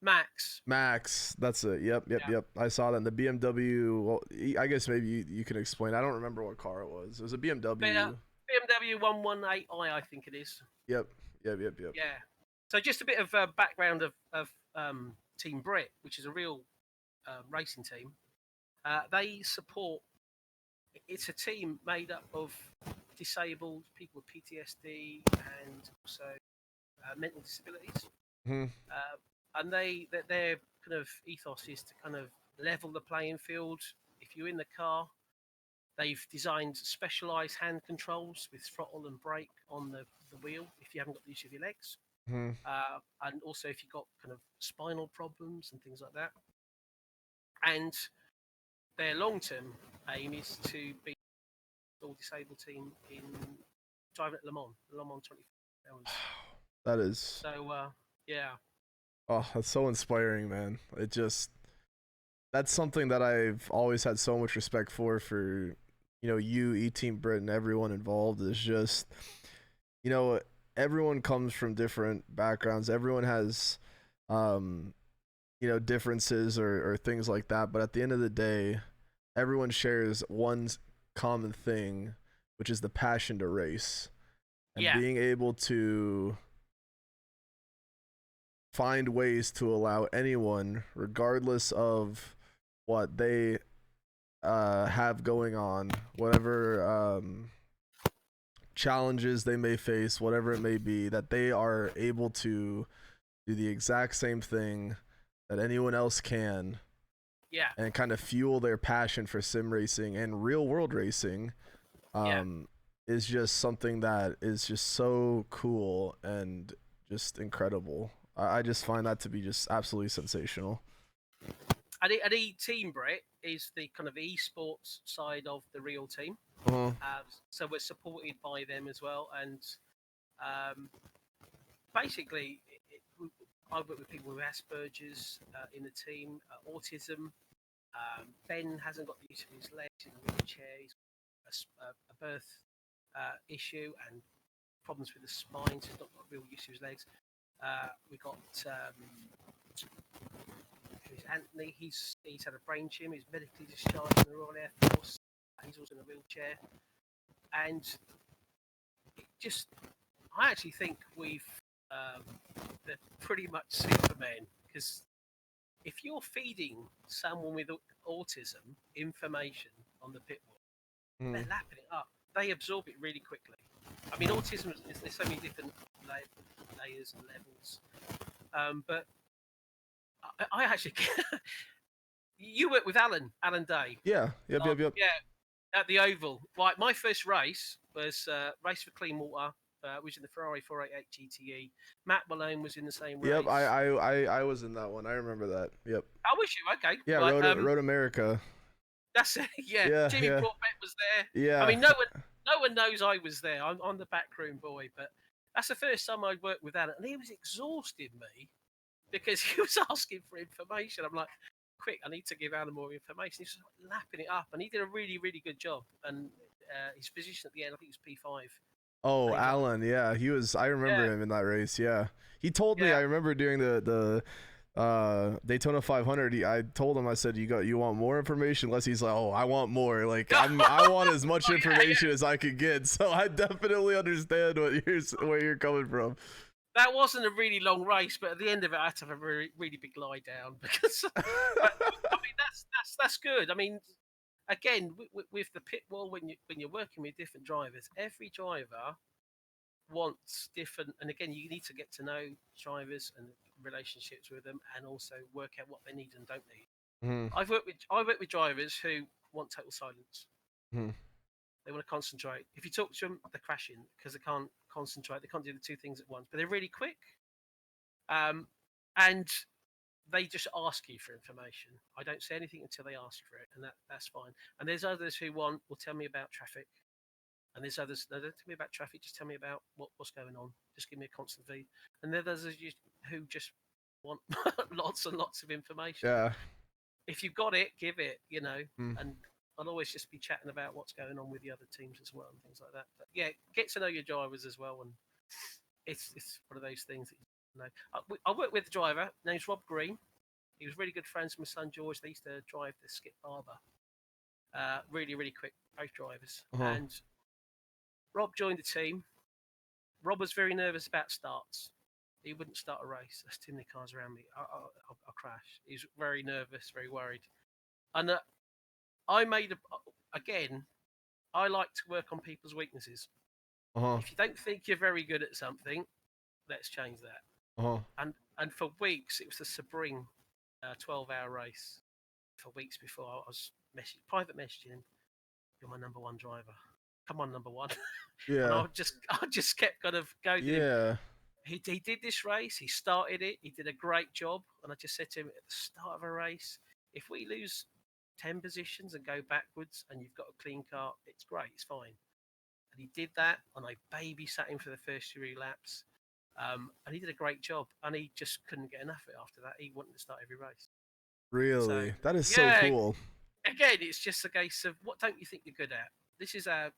Speaker 2: Max.
Speaker 1: Max. That's it. Yep, yep,
Speaker 2: Yeah.
Speaker 1: yep. I saw that in the BMW. Well, I guess maybe you can explain. I don't remember what car it was. It was a BMW.
Speaker 2: BMW 118i, I think it is.
Speaker 1: Yep, yep, yep, yep.
Speaker 2: Yeah. So just a bit of background of Team BRIT, which is a real racing team. They support. It's a team made up of disabled people with PTSD and also mental disabilities.
Speaker 1: Hmm.
Speaker 2: And their kind of ethos is to kind of level the playing field. If you're in the car, they've designed specialized hand controls with throttle and brake on the wheel if you haven't got the use of your legs.
Speaker 1: Hmm.
Speaker 2: And also if you've got kind of spinal problems and things like that. And their long-term aim is to be all disabled team in driving at Le Mans 24 hours.
Speaker 1: That is.
Speaker 2: So yeah.
Speaker 1: Oh, that's so inspiring, man. That's something that I've always had so much respect for, you, eTeam Brit, and everyone involved is just, you know, everyone comes from different backgrounds. Everyone has, differences or things like that. But at the end of the day, everyone shares one common thing, which is the passion to race, and being able to find ways to allow anyone, regardless of what they have going on, whatever challenges they may face, whatever it may be, that they are able to do the exact same thing that anyone else can.
Speaker 2: Yeah.
Speaker 1: And kind of fuel their passion for sim racing and real world racing. Is just something that is just so cool and just incredible. I just find that to be just absolutely sensational.
Speaker 2: And eTeam BRIT is the kind of esports side of the real team. So we're supported by them as well. And basically, I work with people with Asperger's in the team, autism. Ben hasn't got the use of his legs in a wheelchair. He's got a birth issue and problems with the spine, so he's not got real use of his legs. We got who's Anthony. He's had a brain tumor. He's medically discharged from the Royal Air Force. He's also in a wheelchair, and I actually think they're pretty much Superman, because if you're feeding someone with autism information on the Pitwall, they're lapping it up. They absorb it really quickly. I mean, autism there's so many different layers and levels. But I actually, you work with Alan Day.
Speaker 1: Yeah. Yep.
Speaker 2: Yeah, at the Oval. Right, my first race was Race for Clean Water. Was in the Ferrari 488 GTE. Matt Malone was in the same race.
Speaker 1: Yep, I was in that one. I remember that. Yep.
Speaker 2: Oh, was you? Okay.
Speaker 1: Yeah,
Speaker 2: right,
Speaker 1: Road America.
Speaker 2: That's it. Yeah. Jimmy Broadbent was there.
Speaker 1: Yeah.
Speaker 2: I mean, no one knows I was there. I'm the backroom boy, but that's the first time I'd worked with Alan, and he was exhausting me because he was asking for information. I'm like, quick, I need to give Alan more information. He was lapping it up, and he did a really, really good job. And his position at the end, I think, was P5.
Speaker 1: Oh, Alan, yeah, he was. I remember him in that race. Yeah, he told me. I remember doing the Daytona 500. I told him, I said, you want more information? He's like, oh, I want more. Like I want as much information as I could get. So I definitely understand where you're coming from.
Speaker 2: That wasn't a really long race, but at the end of it, I had to have a really, really big lie down because I mean that's good. I mean, again, with the Pitwall, when you're working with different drivers, every driver wants different. And again, you need to get to know drivers and relationships with them, and also work out what they need and don't need. I work with drivers who want total silence. They want to concentrate. If you talk to them, they're crashing because they can't concentrate. They can't do the two things at once. But they're really quick, and they just ask you for information. I don't say anything until they ask for it, and that's fine. And there's others who will tell me about traffic, and there's others that don't tell me about traffic. Just tell me about what's going on. Just give me a constant feed. And there's others who just want lots and lots of information.
Speaker 1: Yeah.
Speaker 2: If you've got it, give it. And I'll always just be chatting about what's going on with the other teams as well and things like that. But yeah, get to know your drivers as well, and it's one of those things that I work with the driver. His name's Rob Green. He was really good friends with my son George. They used to drive the Skip Barber. Really, really quick, both drivers. And Rob joined the team. Rob was very nervous about starts. He wouldn't start a race. There's too many cars around me. I'll crash. He's very nervous, very worried. And I like to work on people's weaknesses. If you don't think you're very good at something, let's change that. And for weeks, it was the Sebring 12-hour race. For weeks before, I was private messaging him. You're my number one driver. Come on, number one.
Speaker 1: Yeah.
Speaker 2: And I just kept kind of going.
Speaker 1: Yeah.
Speaker 2: He did this race. He started it. He did a great job. And I just said to him at the start of a race, if we lose 10 positions and go backwards and you've got a clean car, it's great. It's fine. And he did that. And I babysat him for the first 3 laps. And he did a great job. And he just couldn't get enough of it after that. He wanted to start every race.
Speaker 1: Really?
Speaker 2: So,
Speaker 1: that is so cool.
Speaker 2: Again, it's just a case of what don't you think you're good at? This is our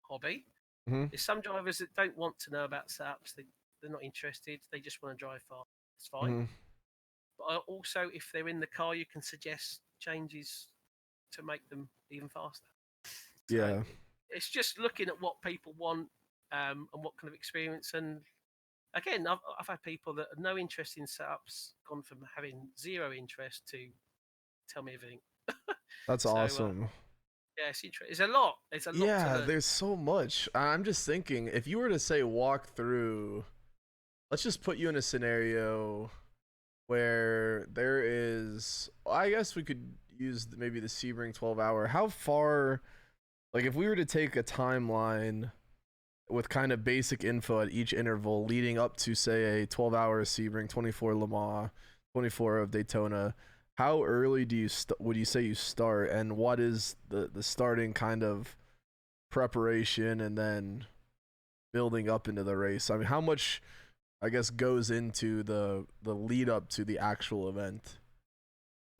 Speaker 2: hobby.
Speaker 1: Hmm.
Speaker 2: There's some drivers that don't want to know about setups. They're not interested. They just want to drive fast. It's fine.
Speaker 1: Hmm.
Speaker 2: But also, if they're in the car, you can suggest changes to make them even faster. So
Speaker 1: Yeah.
Speaker 2: it's just looking at what people want and what kind of experience. And again, I've had people that have no interest in setups gone from having zero interest to tell me everything.
Speaker 1: That's
Speaker 2: So
Speaker 1: awesome.
Speaker 2: yeah, it's interesting. It's a lot. There's a lot to
Speaker 1: Yeah,
Speaker 2: learn.
Speaker 1: there's so much. I'm just thinking, if you were to say walk through, let's just put you in a scenario where there is, I guess we could use maybe the Sebring 12 hour. How far, like if we were to take a timeline with kind of basic info at each interval leading up to say a 12-hour Sebring, 24 Le Mans, 24 of Daytona, how early do you would you say you start, and what is the starting kind of preparation and then building up into the race? I mean, how much, I guess, goes into the lead up to the actual event?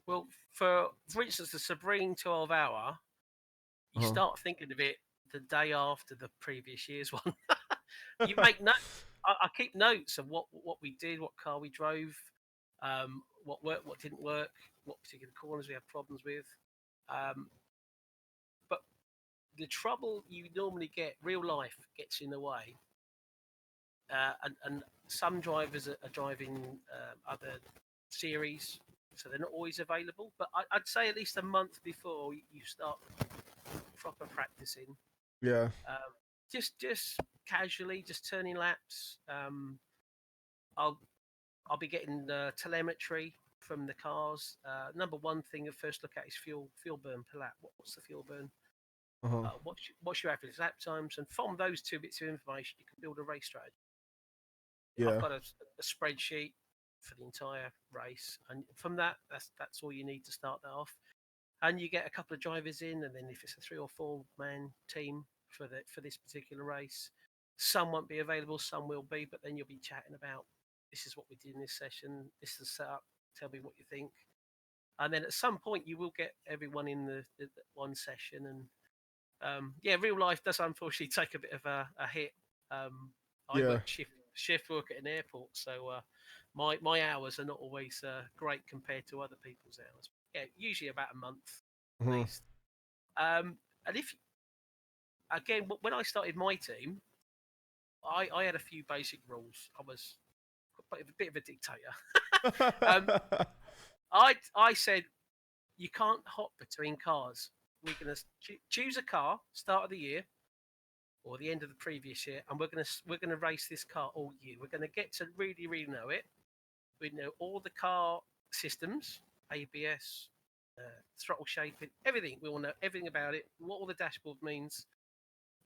Speaker 2: Well, for instance, the Sabrine 12 hour, you
Speaker 1: Uh-huh.
Speaker 2: start thinking of it the day after the previous year's one. You make notes. I keep notes of what we did, what car we drove, what worked, what didn't work, what particular corners we had problems with. Um, but the trouble you normally get, real life gets in the way, and some drivers are driving other series, so they're not always available. But I'd say at least a month before you start proper practicing,
Speaker 1: Yeah.
Speaker 2: um, just casually, just turning laps. I'll I'll be getting telemetry from the cars. Number one thing to first look at is fuel burn per lap. What's the fuel burn?
Speaker 1: Uh-huh.
Speaker 2: What's your average lap times? And from those two bits of information, you can build a race strategy. I've
Speaker 1: Yeah.
Speaker 2: got a spreadsheet for the entire race, and from that's all you need to start that off. And you get a couple of drivers in, and then if it's a 3 or 4 man team for this particular race, some won't be available, some will be, but then you'll be chatting about this is what we did in this session, this is the setup, tell me what you think. And then at some point you will get everyone in the one session. And yeah, real life does unfortunately take a bit of a hit. I
Speaker 1: Yeah.
Speaker 2: work shift work at an airport, so my hours are not always great compared to other people's hours. Yeah, usually about a month at
Speaker 1: Uh-huh.
Speaker 2: least. And if again, when I started my team, I had a few basic rules. I was a bit of a dictator. um, I said you can't hop between cars. We're going to choose a car start of the year or the end of the previous year, and we're gonna race this car all year. We're going to get to really know it. We know all the car systems, ABS, throttle shaping, everything. We will know everything about it, what all the dashboard means,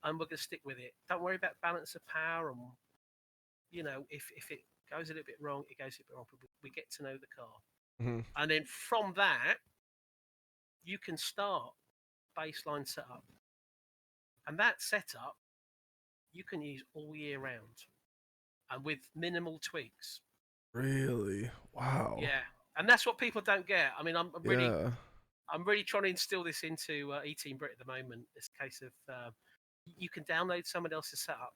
Speaker 2: and we're going to stick with it. Don't worry about balance of power, and if it goes a little bit wrong, it goes a little bit wrong. But we get to know the car,
Speaker 1: Hmm.
Speaker 2: and then from that, you can start baseline setup, and that setup you can use all year round, and with minimal tweaks.
Speaker 1: Really? Wow.
Speaker 2: Yeah, and that's what people don't get. I mean,
Speaker 1: Yeah.
Speaker 2: I'm really trying to instill this into eTeam BRIT at the moment. It's a case of you can download someone else's setup,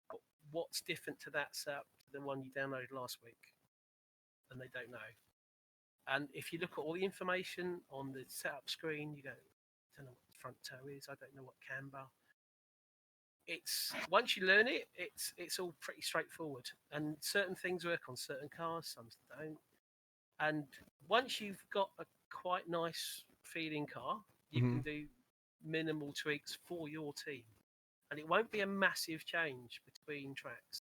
Speaker 2: but what's different to that setup to the one you downloaded last week, and they don't know. And if you look at all the information on the setup screen, you go, I don't know what the front toe is. I don't know what camber. It's once you learn it, it's all pretty straightforward. And certain things work on certain cars, some don't. And once you've got a quite nice feeling car, you
Speaker 1: Hmm.
Speaker 2: can do minimal tweaks for your team, and it won't be a massive change between tracks.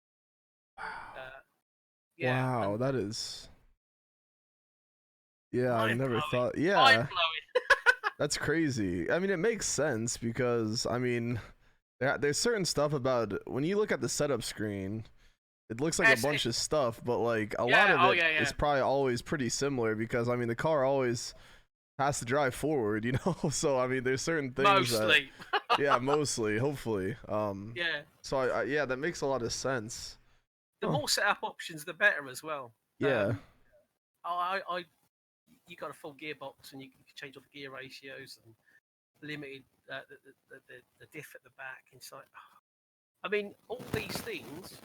Speaker 2: Uh, yeah,
Speaker 1: Wow,
Speaker 2: and
Speaker 1: that is. Yeah, I've
Speaker 2: mind
Speaker 1: never
Speaker 2: blowing,
Speaker 1: thought.
Speaker 2: mind
Speaker 1: Yeah,
Speaker 2: blowing.
Speaker 1: that's crazy. I mean, it makes sense because I mean, there's certain stuff about when you look at the setup screen, it looks like a bunch of stuff, but like a lot
Speaker 2: Yeah,
Speaker 1: of
Speaker 2: oh
Speaker 1: it
Speaker 2: yeah,
Speaker 1: is
Speaker 2: yeah.
Speaker 1: probably always pretty similar because I mean, the car always has to drive forward, you know? So I mean, there's certain things that
Speaker 2: Mostly.
Speaker 1: yeah, mostly, hopefully.
Speaker 2: Yeah.
Speaker 1: So I yeah, that makes a lot of sense.
Speaker 2: The
Speaker 1: Huh.
Speaker 2: more setup options, the better as well.
Speaker 1: Yeah.
Speaker 2: I you got a full gearbox, and you can change all the gear ratios and limited the diff at the back inside. I mean, all these things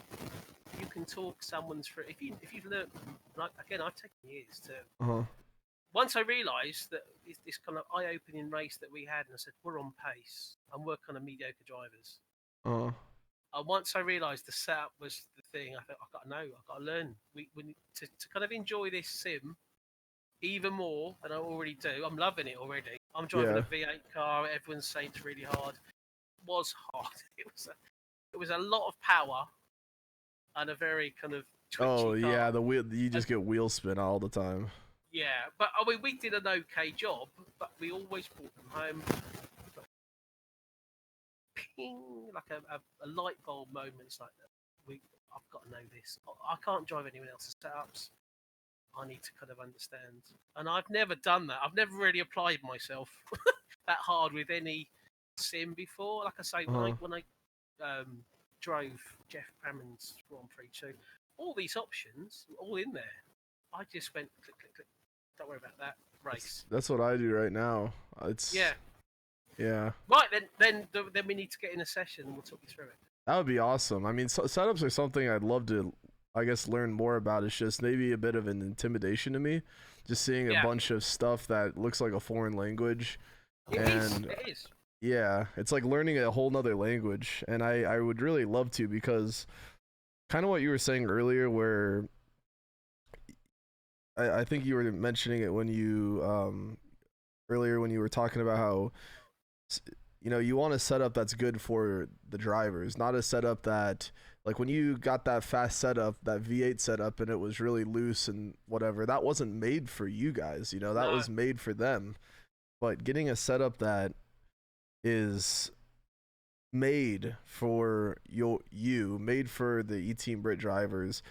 Speaker 2: you can talk someone through. If you've learned them, like again, I've taken years to.
Speaker 1: Uh-huh.
Speaker 2: Once I realised that this kind of eye-opening race that we had, and I said we're on pace and we're kind of mediocre drivers.
Speaker 1: Uh-huh.
Speaker 2: And once I realised the setup was the thing, I thought I've got to know, I've got to learn. We need to kind of enjoy this sim even more than I already do. I'm loving it already. I'm driving a V8 car. Everyone's saying it's really hard. It was hard. It was a lot of power and a very kind of twitchy car.
Speaker 1: Yeah, the wheel, you just get wheel spin all the time.
Speaker 2: Yeah, but I mean, we did an okay job, but we always brought them home. Ping, like a light bulb moments like that. I've got to know this. I can't drive anyone else's setups. I need to kind of understand. And I've never done that. I've never really applied myself that hard with any sim before. Like I say, when I drove Jeff Crammond's Grand Prix 2, all these options, all in there. I just went click, click, click. Don't worry about that. Race.
Speaker 1: That's what I do right now. It's yeah.
Speaker 2: Right, then we need to get in a session and we'll talk you through it.
Speaker 1: That would be awesome. I mean, setups are something I'd love to, I guess, learn more about. It's just maybe a bit of an intimidation to me, just seeing a bunch of stuff that looks like a foreign language.
Speaker 2: It is.
Speaker 1: Yeah, it's like learning a whole nother language, and I would really love to, because kind of what you were saying earlier, where I think you were mentioning it when you earlier when you were talking about how, you know, you want a setup that's good for the drivers, not a setup that, like, when you got that fast setup, that V8 setup, and it was really loose and whatever, that wasn't made for you guys, you know, that was made for them. But getting a setup that is made for you, made for the eTeam BRIT drivers,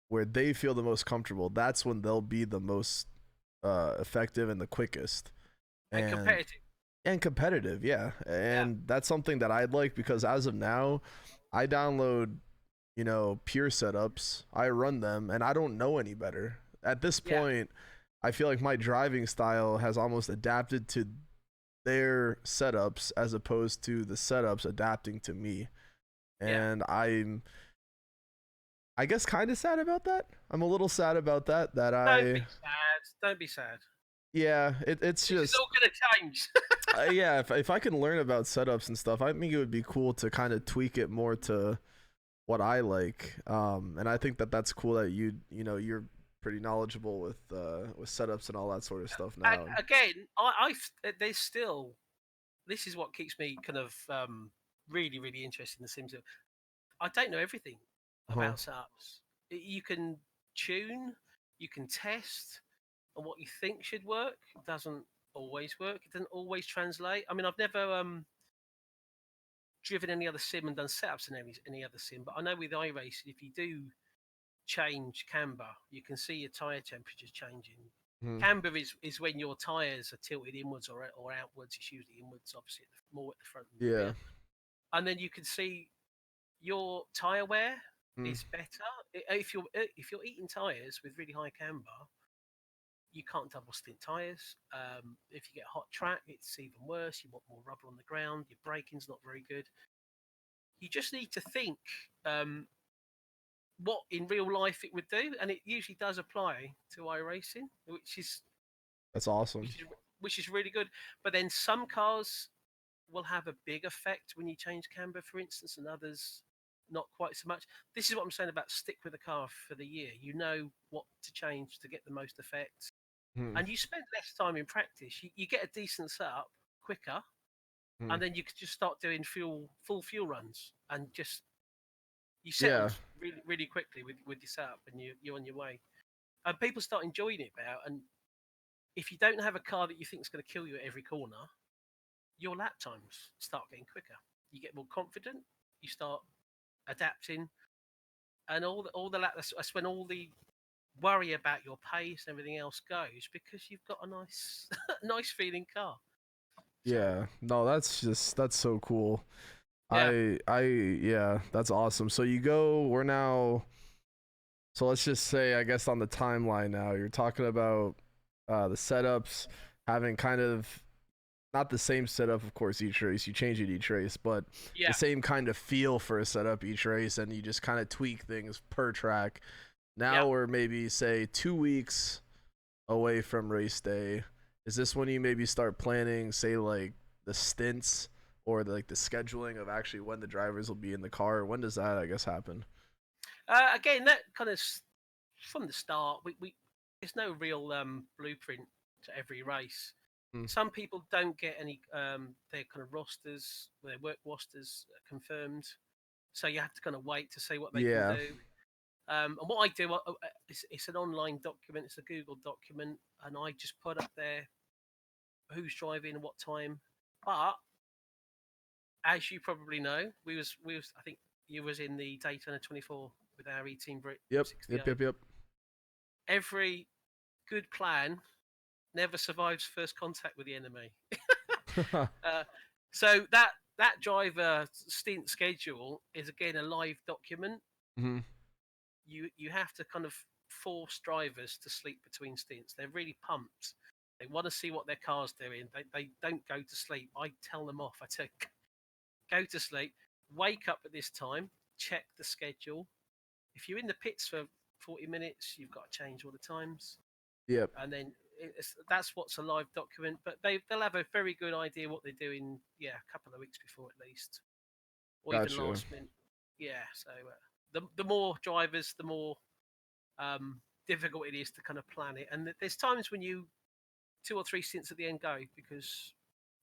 Speaker 1: where they feel the most comfortable, that's when they'll be the most effective and the quickest.
Speaker 2: And competitive.
Speaker 1: And competitive, yeah. And that's something that I'd like, because as of now, I download, you know, pure setups, I run them, and I don't know any better. At this point, I feel like my driving style has almost adapted to their setups as opposed to the setups adapting to me. And I'm, I guess, kind of sad about that. I'm a little sad about that.
Speaker 2: Don't be sad.
Speaker 1: Yeah, it's just,
Speaker 2: it's all gonna change.
Speaker 1: yeah, if I can learn about setups and stuff, I think it would be cool to kind of tweak it more to what I like. And I think that that's cool that you know, you're pretty knowledgeable with setups and all that sort of stuff now.
Speaker 2: And again, there's still, this is what keeps me kind of really, really interested in the Sims. I don't know everything about setups. You can tune, you can test, and what you think should work doesn't always work. It doesn't always translate. I mean, I've never driven any other sim and done setups in any other sim, but I know with iRacing, if you do change camber, you can see your tyre temperatures changing. Camber is when your tyres are tilted inwards or outwards. It's usually inwards, obviously, more at the front.
Speaker 1: Yeah.
Speaker 2: And then you can see your tyre wear is better. If you're eating tyres with really high camber, you can't double stint tyres. If you get hot track, it's even worse. You want more rubber on the ground. Your braking's not very good. You just need to think what in real life it would do, and it usually does apply to iRacing,
Speaker 1: that's awesome.
Speaker 2: Which is really good. But then some cars will have a big effect when you change camber, for instance, and others not quite so much. This is what I'm saying about stick with the car for the year. You know what to change to get the most effect. And you spend less time in practice. You get a decent setup quicker, and then you can just start doing full fuel runs, and just you settle really, really quickly with your setup, and you're on your way. And people start enjoying it now. And if you don't have a car that you think is going to kill you at every corner, your lap times start getting quicker. You get more confident. You start adapting, and all the lap. That's when all the worry about your pace and everything else goes, because you've got a nice feeling car.
Speaker 1: Yeah, no, that's so cool. Yeah, that's awesome. So we're now, so let's just say, I guess, on the timeline now, you're talking about the setups having kind of not the same setup, of course, each race. You change it each race, but the
Speaker 2: Yeah,
Speaker 1: same kind of feel for a setup each race, and you just kind of tweak things per track.
Speaker 2: yeah.
Speaker 1: Now we're maybe say 2 weeks away from race day. Is this when you maybe start planning, say like the stints or the scheduling of actually when the drivers will be in the car? When does that, I guess, happen?
Speaker 2: Again, that kind of from the start, we there's no real blueprint to every race.
Speaker 1: Hmm.
Speaker 2: Some people don't get any their kind of rosters, their work rosters confirmed, so you have to kind of wait to see what they can
Speaker 1: Yeah.
Speaker 2: do. And what I do, it's an online document, it's a Google document, and I just put up there who's driving and what time. But as you probably know, we was I think you was in the Daytona 24 with our eTeam BRIT
Speaker 1: Yep. Yep.
Speaker 2: 68.
Speaker 1: Yep. Yep.
Speaker 2: Every good plan never survives first contact with the enemy. uh, so that driver stint schedule is again a live document.
Speaker 1: Hmm.
Speaker 2: You have to kind of force drivers to sleep between stints. They're really pumped. They want to see what their car's doing. They don't go to sleep. I tell them off. I tell go to sleep, wake up at this time, check the schedule. If you're in the pits for 40 minutes, you've got to change all the times.
Speaker 1: Yep.
Speaker 2: And then that's what's a live document. But they'll have a very good idea what they're doing, yeah, a couple of weeks before at least, or even
Speaker 1: Gotcha.
Speaker 2: last minute. Yeah, so the more drivers, the more difficult it is to kind of plan it. And there's times when you 2 or 3 stints at the end go because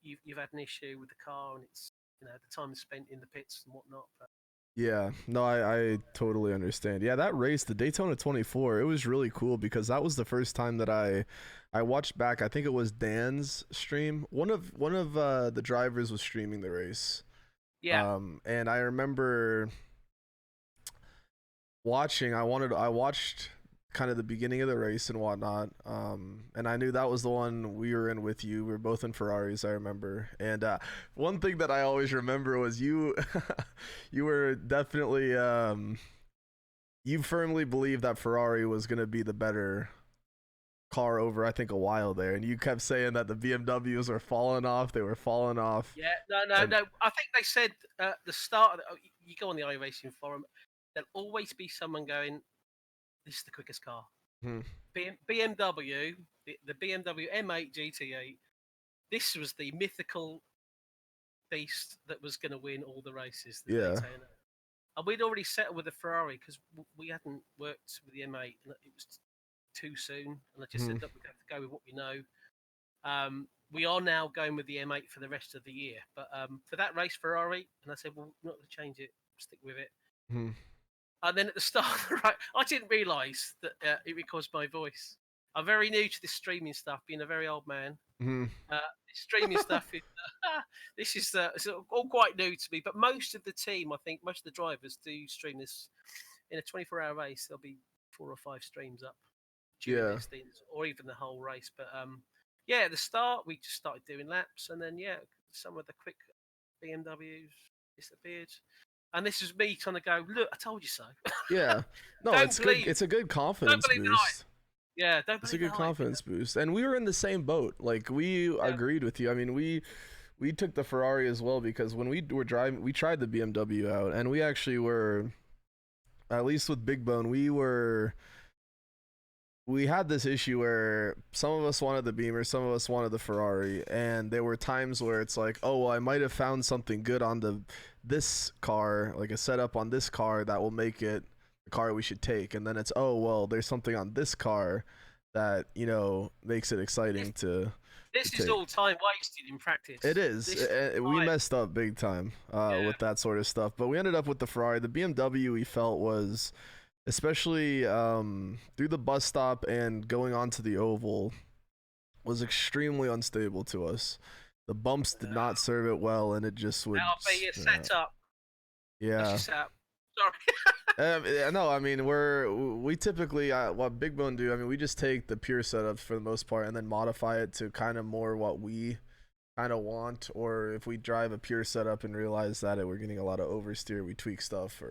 Speaker 2: you've had an issue with the car and it's the time spent in the pits and whatnot. But
Speaker 1: Yeah, no, I totally understand. Yeah, that race, the Daytona 24, it was really cool because that was the first time that I watched back. I think it was Dan's stream. One of the drivers was streaming the race.
Speaker 2: yeah,
Speaker 1: And I remember watching. I watched kind of the beginning of the race and whatnot. And I knew that was the one we were in with you. We were both in Ferraris, I remember. And one thing that I always remember was you, you were definitely you firmly believed that Ferrari was gonna be the better car over I think a while there, and you kept saying that the BMWs were falling off. They were falling off.
Speaker 2: yeah. No,
Speaker 1: And
Speaker 2: no. I think they said at the start. You go on the iRacing forum. There'll always be someone going, "This is the quickest car."
Speaker 1: hmm,
Speaker 2: BMW, the BMW M8 GT8. This was the mythical beast that was going to win all the races, the
Speaker 1: yeah,
Speaker 2: Daytona. And we'd already settled with the Ferrari because we hadn't worked with the M8 and it was too soon. And I just
Speaker 1: hmm,
Speaker 2: said, look, we have to go with what we know. We are now going with the M8 for the rest of the year. But for that race, Ferrari, and I said, well, we're not going to change it. Stick with it.
Speaker 1: hmm,
Speaker 2: And then at the start, right, I didn't realise that it records my voice. I'm very new to this streaming stuff, being a very old man.
Speaker 1: hmm.
Speaker 2: Streaming stuff is this is it's all quite new to me. But most of the team, I think, most of the drivers do stream this in a 24-hour race. There'll be 4 or 5 streams up during
Speaker 1: Yeah.
Speaker 2: their stints, or even the whole race. But yeah, at the start we just started doing laps, and then yeah, some of the quick BMWs disappeared. And this is me trying to go, look, I told you so.
Speaker 1: Yeah. No,
Speaker 2: Don't
Speaker 1: it's good.
Speaker 2: believe,
Speaker 1: It's a good
Speaker 2: don't
Speaker 1: confidence
Speaker 2: believe the hype.
Speaker 1: boost.
Speaker 2: Yeah, don't
Speaker 1: It's a
Speaker 2: believe the
Speaker 1: good
Speaker 2: hype.
Speaker 1: confidence boost. And we were in the same boat. Like we agreed with you. I mean, we took the Ferrari as well because when we were driving, we tried the BMW out, and we actually were, at least with Big Bone, we had this issue where some of us wanted the Beamer, some of us wanted the Ferrari, and there were times where it's like, oh, well, I might have found something good on this car, like a setup on this car that will make it the car we should take, and then it's, oh, well, there's something on this car that makes it exciting to
Speaker 2: This is
Speaker 1: take.
Speaker 2: all time wasted in practice.
Speaker 1: It is. We
Speaker 2: time.
Speaker 1: messed up big time
Speaker 2: Yeah.
Speaker 1: with that sort of stuff, but we ended up with the Ferrari. The BMW we felt was, especially through the bus stop and going onto the oval, was extremely unstable to us. The bumps did not serve it well, and it just would.
Speaker 2: That'll be a setup.
Speaker 1: Yeah.
Speaker 2: That's your setup. Sorry.
Speaker 1: No, I mean we typically what Big Bone do. I mean we just take the pure setups for the most part, and then modify it to kind of more what we kind of want. Or if we drive a pure setup and realize that we're getting a lot of oversteer, we tweak stuff.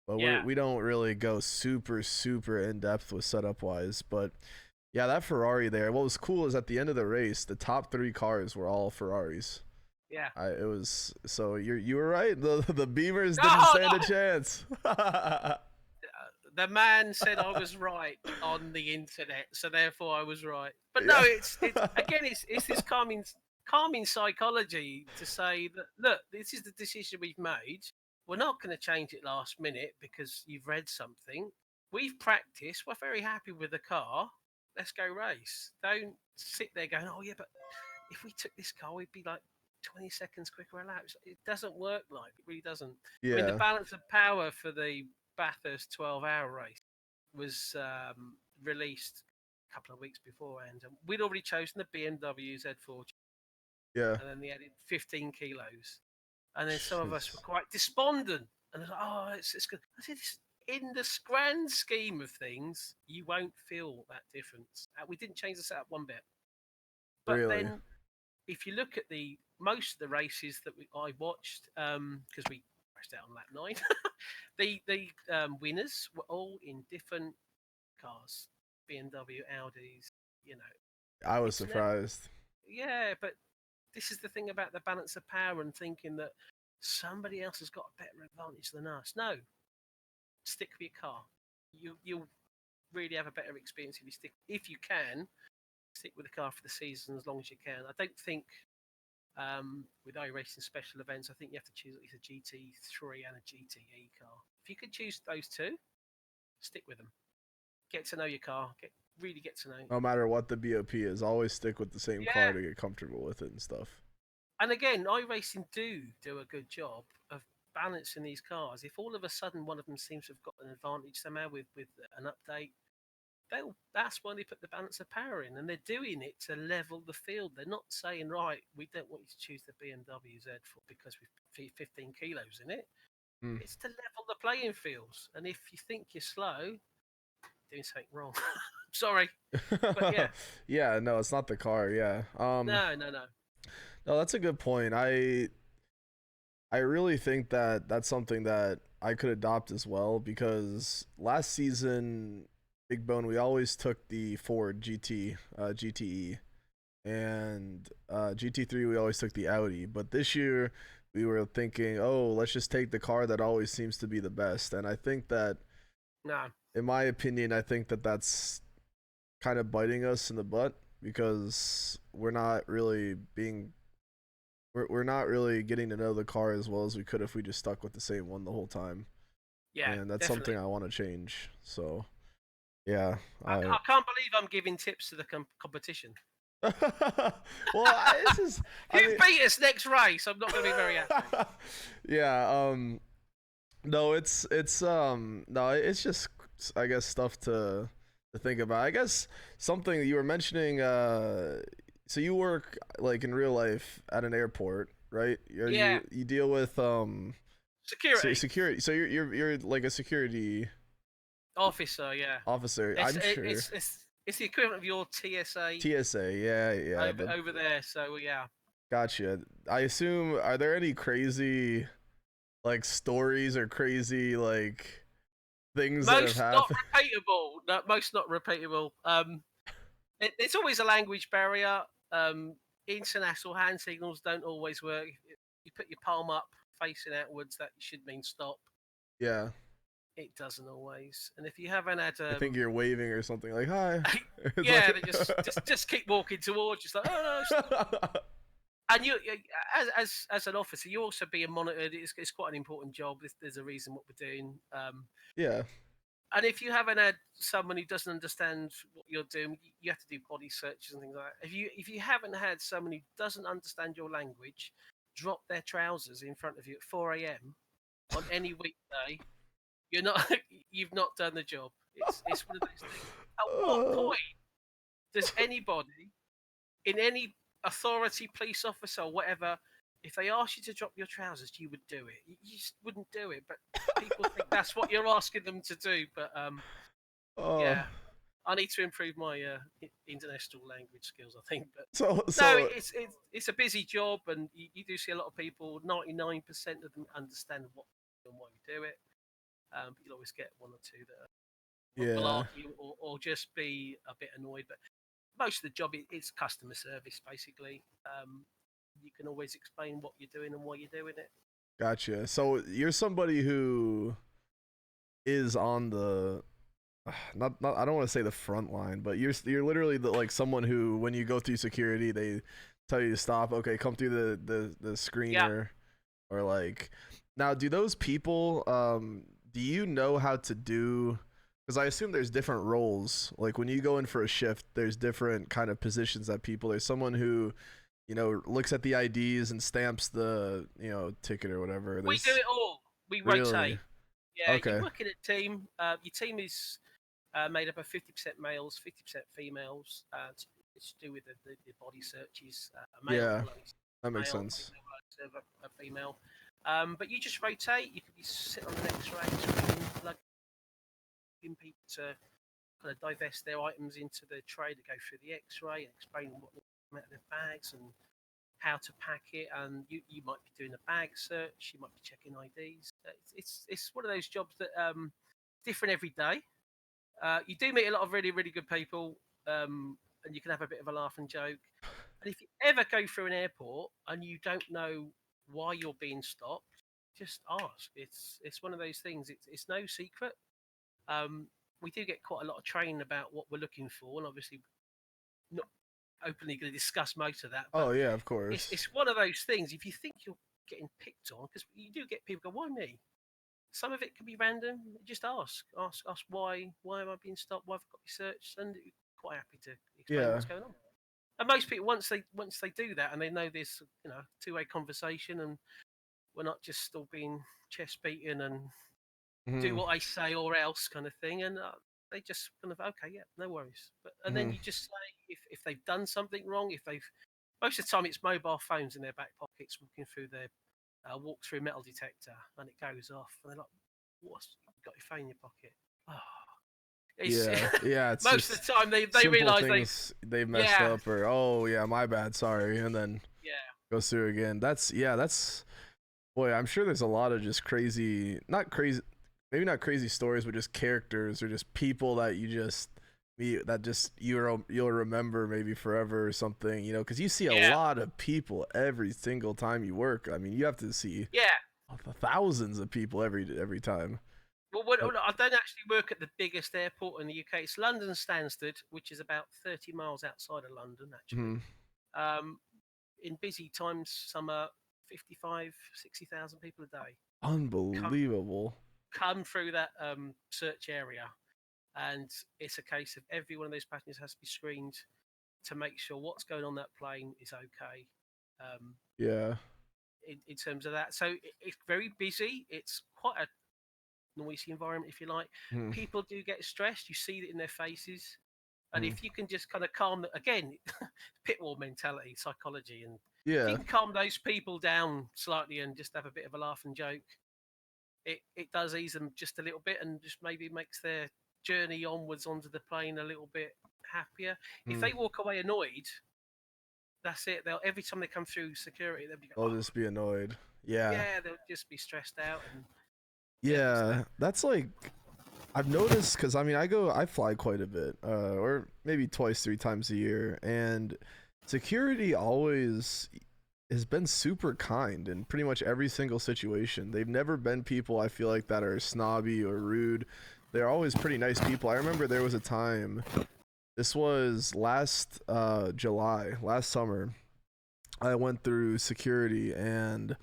Speaker 1: But
Speaker 2: Yeah.
Speaker 1: we don't really go super in depth with setup wise. But Yeah, that Ferrari there. What was cool is at the end of the race, the top 3 cars were all Ferraris.
Speaker 2: Yeah.
Speaker 1: It was so you were right. The Beamers
Speaker 2: No,
Speaker 1: didn't stand a
Speaker 2: no.
Speaker 1: chance.
Speaker 2: The man said I was right on the internet, so therefore I was right. But no,
Speaker 1: Yeah.
Speaker 2: it's again, it's this calming psychology to say that look, this is the decision we've made. We're not going to change it last minute because you've read something. We've practiced. We're very happy with the car. Let's go race. Don't sit there going, oh yeah, but if we took this car, we'd be like 20 seconds quicker elapsed. It doesn't work like it really doesn't. I mean, the
Speaker 1: Yeah.
Speaker 2: balance of power for the Bathurst 12-hour race was released a couple of weeks beforehand. And we'd already chosen the BMW Z4,
Speaker 1: Yeah.
Speaker 2: and then they added 15 kilos. And then some of us were
Speaker 1: Jesus.
Speaker 2: quite despondent. And I was like, oh, it's good. I said, in the grand scheme of things, you won't feel that difference. We didn't change the setup one bit. But
Speaker 1: Really?
Speaker 2: then if you look at most of the races that I watched, because we raced out on lap 9, the winners were all in different cars, BMW, Audis. You know,
Speaker 1: I was
Speaker 2: it's never,
Speaker 1: surprised.
Speaker 2: yeah, but this is the thing about the balance of power and thinking that somebody else has got a better advantage than us. No, stick with your car. You'll really have a better experience if you can stick with the car for the season as long as you can. I don't think with iRacing special events, I think you have to choose at least a GT3 and a GTE car. If you could choose those two, stick with them. Get to know your car. Really get to know.
Speaker 1: No matter what the BOP is, always stick with the same car
Speaker 2: Yeah.
Speaker 1: to get comfortable with it and stuff.
Speaker 2: And again, iRacing do a good job of balancing these cars. If all of a sudden one of them seems to have got an advantage somehow with an update, that's why they put the balance of power in, and they're doing it to level the field. They're not saying, right, we don't want you to choose the BMW Z4 because we've 15 kilos in it.
Speaker 1: Mm.
Speaker 2: It's to level the playing fields. And if you think you're slow, doing something wrong. Sorry, but yeah.
Speaker 1: Yeah, no, it's not the car. Yeah.
Speaker 2: No.
Speaker 1: No, that's a good point. I really think that that's something that I could adopt as well, because last season, Big Bone, we always took the Ford GTE, and GT3 we always took the Audi. But this year we were thinking, oh, let's just take the car that always seems to be the best. And I think that,
Speaker 2: No.
Speaker 1: in my opinion, I think that that's kind of biting us in the butt, because we're not really getting to know the car as well as we could if we just stuck with the same one the whole time.
Speaker 2: Yeah,
Speaker 1: And that's
Speaker 2: definitely.
Speaker 1: something I want to change. So, yeah.
Speaker 2: I can't believe I'm giving tips to the competition.
Speaker 1: Well, this is.
Speaker 2: You beat us next race. I'm not going to be very happy.
Speaker 1: Yeah. No, it's just, I guess, stuff to think about. I guess something you were mentioning. So you work like in real life at an airport, right?
Speaker 2: Yeah.
Speaker 1: You deal with
Speaker 2: Security.
Speaker 1: security. So you're like a security
Speaker 2: Officer, yeah.
Speaker 1: officer.
Speaker 2: I'm
Speaker 1: sure.
Speaker 2: It's the equivalent of your TSA.
Speaker 1: TSA, yeah.
Speaker 2: Over there, so yeah.
Speaker 1: Gotcha. I assume, are there any crazy like stories or crazy like things that have happened?
Speaker 2: Most not repeatable. It's always a language barrier. International hand signals don't always work. You put your palm up facing outwards, that should mean stop.
Speaker 1: Yeah.
Speaker 2: It doesn't always. And if you haven't had
Speaker 1: I think you're waving or something like hi.
Speaker 2: yeah, like... they just keep walking towards you. Just like, oh no, stop. And you, as an officer, you're also being monitored. It's quite an important job. There's a reason what we're doing.
Speaker 1: Yeah.
Speaker 2: And if you haven't had someone who doesn't understand what you're doing, you have to do body searches and things like that. If you haven't had someone who doesn't understand your language drop their trousers in front of you at 4 a.m. on any weekday, you've not done the job. It's one of those things. At what point does anybody in any authority, police officer or whatever, if they ask you to drop your trousers, you would do it? You just wouldn't do it, but people think that's what you're asking them to do. But yeah, I need to improve my international language skills, I think. But no, it's a busy job, and you do see a lot of people. 99% of them understand what and why we do it. But you'll always get one or two that
Speaker 1: Yeah.
Speaker 2: malarkey or just be a bit annoyed. But most of the job is customer service, basically. You can always explain what you're doing and why you're doing it.
Speaker 1: Gotcha. So you're somebody who is on the not I don't want to say the front line, but you're literally like someone who, when you go through security, they tell you to stop. Okay, come through the screener, or like, now do those people do you know how to do? Because I assume there's different roles. Like when you go in for a shift, there's different kind of positions that people. There's someone who, looks at the IDs and stamps the, ticket or whatever.
Speaker 2: We do it all. We
Speaker 1: Really?
Speaker 2: rotate. Yeah,
Speaker 1: Okay.
Speaker 2: you work in a team. Your team is made up of 50% males, 50% females. It's to do with the body searches. A male
Speaker 1: Yeah,
Speaker 2: will only serve
Speaker 1: that
Speaker 2: a
Speaker 1: makes
Speaker 2: male,
Speaker 1: sense.
Speaker 2: female will only serve a female. But you just rotate. You could be sitting on an X-ray screen, plugging people to kind of divest their items into the tray to go through the X-ray and explain what come out of their bags and how to pack it. And you might be doing a bag search. You might be checking IDs. It's one of those jobs that different every day. You do meet a lot of really, really good people, and you can have a bit of a laugh and joke. And if you ever go through an airport and you don't know why you're being stopped, just ask. It's one of those things. It's no secret. We do get quite a lot of training about what we're looking for, and obviously not openly going to discuss most of that. But
Speaker 1: Oh yeah, of course.
Speaker 2: it's one of those things. If you think you're getting picked on, because you do get people go, "Why me?" Some of it can be random. Just ask why am I being stopped? Why have I got to be searched? And you're quite happy to explain
Speaker 1: Yeah.
Speaker 2: what's going on. And most people, once they do that, and they know this, two-way conversation, and we're not just all being chest beaten and do what I say or else kind of thing, and they just kind of, okay, yeah, no worries. And then you just say if they've done something wrong, most of the time it's mobile phones in their back pockets, walking through their walk through metal detector, and it goes off, and they're like, "What's you got your phone in your pocket?" Oh,
Speaker 1: Yeah. It's
Speaker 2: most
Speaker 1: just
Speaker 2: of the time they
Speaker 1: simple
Speaker 2: realise
Speaker 1: they've messed up, or oh yeah, my bad, sorry, and then
Speaker 2: yeah.
Speaker 1: goes through again. That's boy, I'm sure there's a lot of just crazy, not crazy, maybe not crazy stories, but just characters or just people that you just meet that just you'll remember maybe forever or something, because you see a lot of people every single time you work. I mean, you have to see thousands of people every time.
Speaker 2: Well, I don't actually work at the biggest airport in the UK. It's London Stansted, which is about 30 miles outside of London, actually. In busy times, summer, 55, 60,000 people a day.
Speaker 1: Unbelievable.
Speaker 2: Come through that search area. And it's a case of every one of those passengers has to be screened to make sure what's going on that plane is okay.
Speaker 1: Yeah.
Speaker 2: In terms of that. So it's very busy. It's quite a noisy environment, if you like. People do get stressed. You see it in their faces. And if you can just kind of calm them, again, Pitwall mentality, psychology, and if you can calm those people down slightly and just have a bit of a laugh and joke, it does ease them just a little bit, and just maybe makes their journey onwards onto the plane a little bit happier. If they walk away annoyed, that's it. Every time they come through security, they'll
Speaker 1: just be annoyed.
Speaker 2: Yeah, they'll just be stressed out. And
Speaker 1: that's like, I've noticed, because I mean, I fly quite a bit, or maybe twice, 3 times a year, and security always has been super kind in pretty much every single situation. They've never been people, I feel like, that are snobby or rude. They're always pretty nice people. I remember there was a time, this was last July, last summer, I went through security, and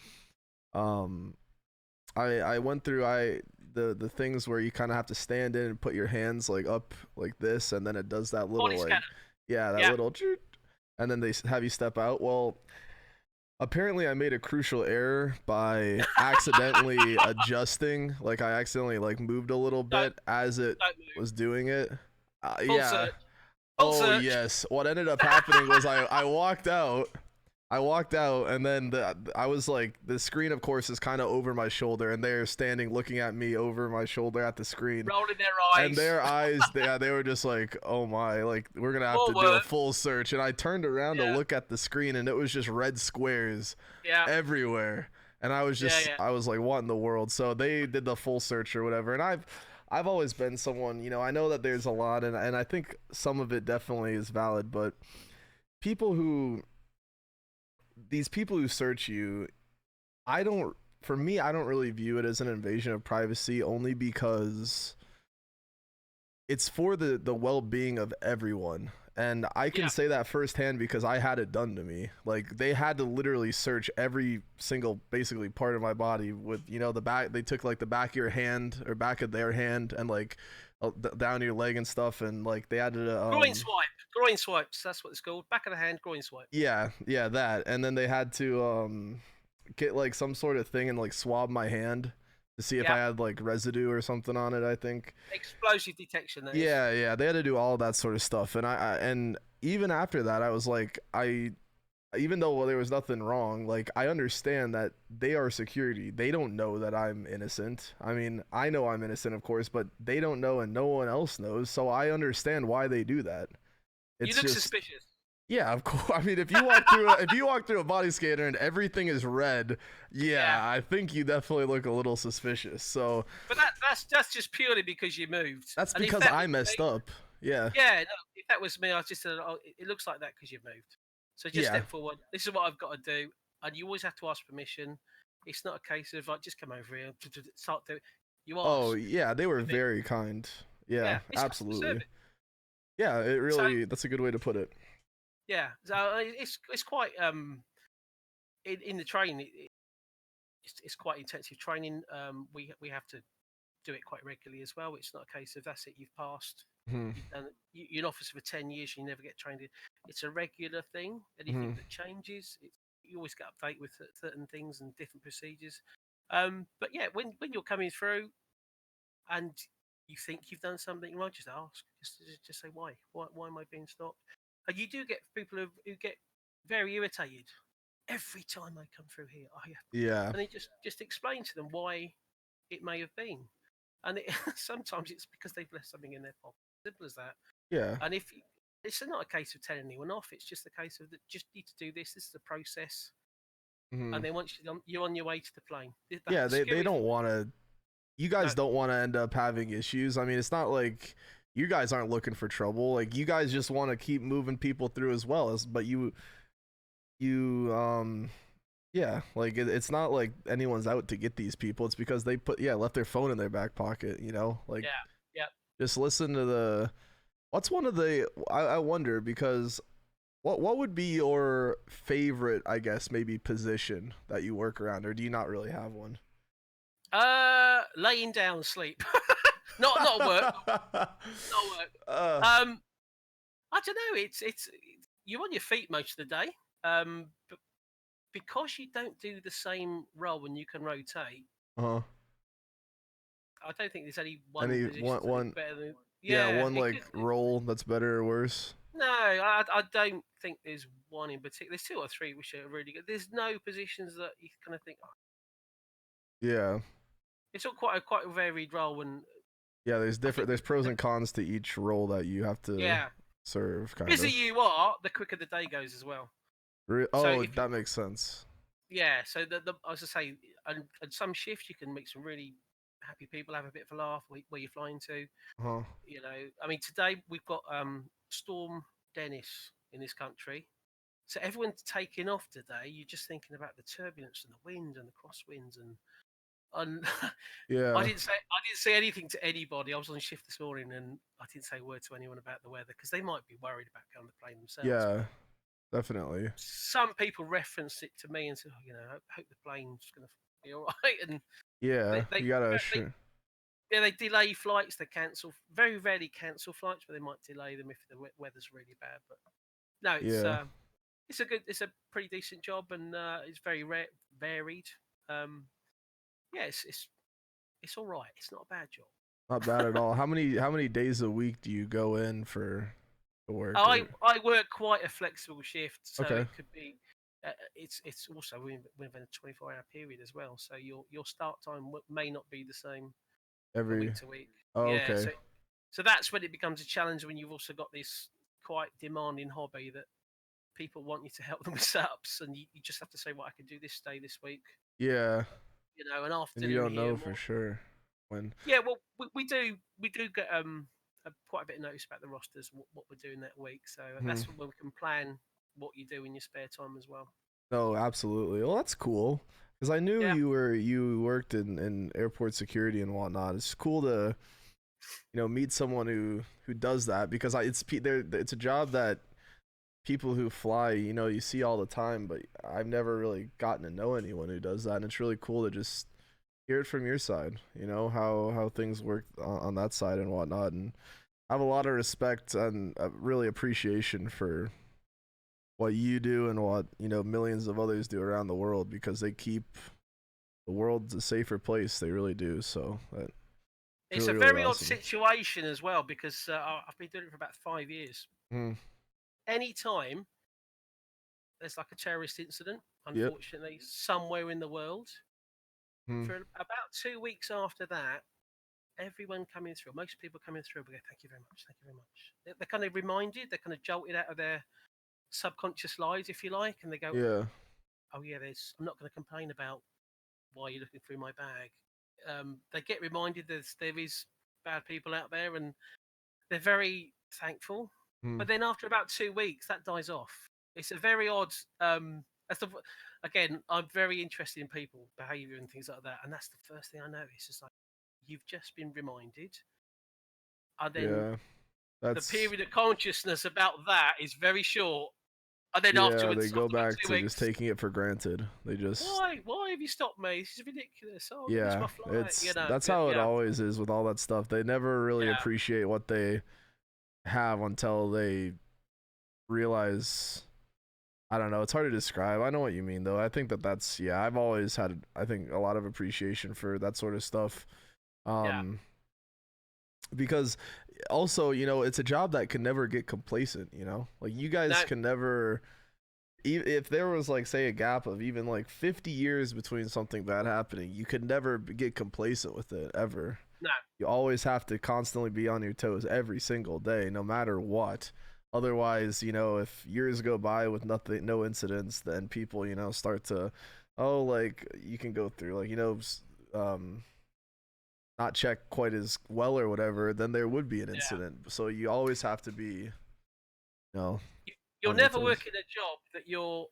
Speaker 1: I went through the things where you kind of have to stand in and put your hands like up like this, and then it does that little little, and then they have you step out. Well, apparently I made a crucial error by accidentally adjusting. Like I accidentally like moved a little bit as it was doing it.
Speaker 2: Search.
Speaker 1: Yes. What ended up happening was I walked out. And then I was like, the screen, of course, is kind of over my shoulder, and they're standing looking at me over my shoulder at the screen.
Speaker 2: Rolling their eyes.
Speaker 1: And their eyes, they were just like, oh my, like, we're going to have to do a full search. And I turned around to look at the screen, and it was just red squares everywhere. And I was just, I was like, what in the world? So they did the full search or whatever. And I've always been someone, I know that there's a lot, and I think some of it definitely is valid, but people who, these people who search you, I don't, for me, I don't really view it as an invasion of privacy only because it's for the well-being of everyone. And I can
Speaker 2: Yeah.
Speaker 1: say that firsthand because I had it done to me. Like, they had to literally search every single basically part of my body with, the back. They took like the back of your hand or back of their hand and like down your leg and stuff, and like they had to
Speaker 2: Groin swipes. That's what it's called. Back of the hand, groin swipe.
Speaker 1: yeah, that. And then they had to get like some sort of thing and like swab my hand to see if I
Speaker 2: Yeah.
Speaker 1: had like residue or something on it, I think.
Speaker 2: Explosive detection. That is.
Speaker 1: Yeah, they had to do all that sort of stuff, and and even after that, I was like, even though there was nothing wrong, like I understand that they are security. They don't know that I'm innocent. I mean, I know I'm innocent, of course, but they don't know, and no one else knows. So I understand why they do that.
Speaker 2: You look suspicious.
Speaker 1: Yeah, of course. I mean, if you walk through a body scanner and everything is red, yeah, I think you definitely look a little suspicious. So,
Speaker 2: but that's just purely because you moved.
Speaker 1: That's because I messed up. Yeah.
Speaker 2: Yeah. No, if that was me, I just said, oh, it looks like that because you've moved. So just step forward. This is what I've got to do, and you always have to ask permission. It's not a case of like just come over here, start doing. You ask.
Speaker 1: Oh yeah, they were very kind. Yeah, absolutely. Yeah, it really. That's a good way to put it.
Speaker 2: Yeah, so it's quite in the training. It's quite intensive training. We have to do it quite regularly as well. It's not a case of that's it, you've passed.
Speaker 1: Mm-hmm.
Speaker 2: You're an officer for 10 years and you never get trained. It's a regular thing. Anything that changes, you always get updated with certain things and different procedures. But yeah, when you're coming through and you think you've done something wrong, just ask. Just say why am I being stopped? And you do get people who get very irritated every time they come through here. Oh yeah. And they just explain to them why it may have been. And sometimes it's because they've left something in their pocket. Simple as that.
Speaker 1: Yeah.
Speaker 2: And if it's not a case of telling anyone off, it's just a case of just need to do this. This is the process. Mm-hmm. And then once you're on your way to the plane.
Speaker 1: They don't want to. You guys don't want to end up having issues. I mean, it's not like you guys aren't looking for trouble. Like, you guys just want to keep moving people through as well. But yeah, like it's not like anyone's out to get these people. It's because they left their phone in their back pocket, like just listen to what's one of the I wonder, because what would be your favorite, I guess, maybe position that you work around, or do you not really have one?
Speaker 2: Laying down sleep. not work. Not work. I don't know, it's you're on your feet most of the day. But because you don't do the same role and you can rotate, I don't think there's any one position better than
Speaker 1: one like role that's better or worse.
Speaker 2: No, I don't think there's one in particular. There's 2 or 3 which are really good. There's no positions that you kind of think,
Speaker 1: yeah,
Speaker 2: it's all quite a varied role. And
Speaker 1: there's pros and cons to each role that you have to serve.
Speaker 2: The busier you are, the quicker the day goes as well.
Speaker 1: That makes sense.
Speaker 2: Yeah, so I was to say, and some shifts you can make some really happy people have a bit of a laugh where you're flying to. I mean, today we've got Storm Dennis in this country, so everyone's taking off today. You're just thinking about the turbulence and the wind and the crosswinds and I didn't say anything to anybody. I was on shift this morning and I didn't say a word to anyone about the weather because they might be worried about going on the plane themselves.
Speaker 1: Yeah. Definitely.
Speaker 2: Some people referenced it to me and said, I hope the plane's going to be all right. And
Speaker 1: you gotta.
Speaker 2: they delay flights. They cancel. Very rarely cancel flights, but they might delay them if the weather's really bad. But no, it's a pretty decent job, and it's very varied. It's all right. It's not a bad job.
Speaker 1: Not bad at all. How many days a week do you go in for work?
Speaker 2: I work quite a flexible shift, so it could be. It's also within a 24-hour period as well, so your start time may not be the same every week to week. So that's when it becomes a challenge, when you've also got this quite demanding hobby that people want you to help them with setups, and you just have to say, well, I can do this day this week.
Speaker 1: Yeah.
Speaker 2: An afternoon.
Speaker 1: And you don't know for sure. when.
Speaker 2: Yeah, well, we do get quite a bit of notice about the rosters, what we're doing that week. So
Speaker 1: Hmm.
Speaker 2: that's when we can plan what you do in your spare time as well.
Speaker 1: No, absolutely. Well, that's cool because I knew
Speaker 2: Yeah,
Speaker 1: you worked in airport security and whatnot. It's cool to meet someone who does that because it's a job that people who fly you see all the time, but I've never really gotten to know anyone who does that, and it's really cool to just hear it from your side. How things work on that side and whatnot, and I have a lot of respect and really appreciation for what you do and what millions of others do around the world because they keep the world a safer place. They really do. So that's
Speaker 2: it's
Speaker 1: really
Speaker 2: a
Speaker 1: really
Speaker 2: very odd
Speaker 1: awesome.
Speaker 2: situation as well because I've been doing it for about 5 years.
Speaker 1: Mm.
Speaker 2: Anytime there's like a terrorist incident,
Speaker 1: Yep.
Speaker 2: unfortunately, somewhere in the world,
Speaker 1: Mm.
Speaker 2: for about 2 weeks after that, everyone coming through, most people coming through, we go, thank you very much, thank you very much. They're kind of reminded, they're kind of jolted out of their subconscious lives, if you like, and they go,
Speaker 1: Yeah.
Speaker 2: oh yeah, I'm not going to complain about why you're looking through my bag. They get reminded there is bad people out there, and they're very thankful.
Speaker 1: Mm.
Speaker 2: But then after about 2 weeks, that dies off. It's a very odd. Again, I'm very interested in people behaviour and things like that, and that's the first thing I notice. It's like you've just been reminded, and then
Speaker 1: Yeah.
Speaker 2: the
Speaker 1: That's
Speaker 2: period of consciousness about that is very short, and then
Speaker 1: Yeah, they
Speaker 2: afterwards,
Speaker 1: go
Speaker 2: after about
Speaker 1: back
Speaker 2: two
Speaker 1: to just
Speaker 2: weeks,
Speaker 1: taking it for granted. They just
Speaker 2: why have you stopped me? This is ridiculous. Oh, I missed
Speaker 1: Yeah,
Speaker 2: my flight.
Speaker 1: it's that's how it
Speaker 2: Yeah,
Speaker 1: always is with all that stuff. They never really
Speaker 2: yeah,
Speaker 1: appreciate what they have until they realize. I don't know. It's hard to describe. I know what you mean though. I think that's yeah. I've always had I think a lot of appreciation for that sort of stuff.
Speaker 2: yeah.
Speaker 1: Um, because also it's a job that can never get complacent. Like you guys
Speaker 2: No,
Speaker 1: can never if there was like say a gap of even like 50 years between something bad happening, you could never get complacent with it ever.
Speaker 2: no.
Speaker 1: You always have to constantly be on your toes every single day, no matter what. Otherwise, if years go by with nothing, no incidents, then people, start to, oh, like you can go through, like, um, not check quite as well or whatever, then there would be an
Speaker 2: Yeah.
Speaker 1: incident. So you always have to be,
Speaker 2: You'll
Speaker 1: on your
Speaker 2: never
Speaker 1: toes.
Speaker 2: work in a job that you're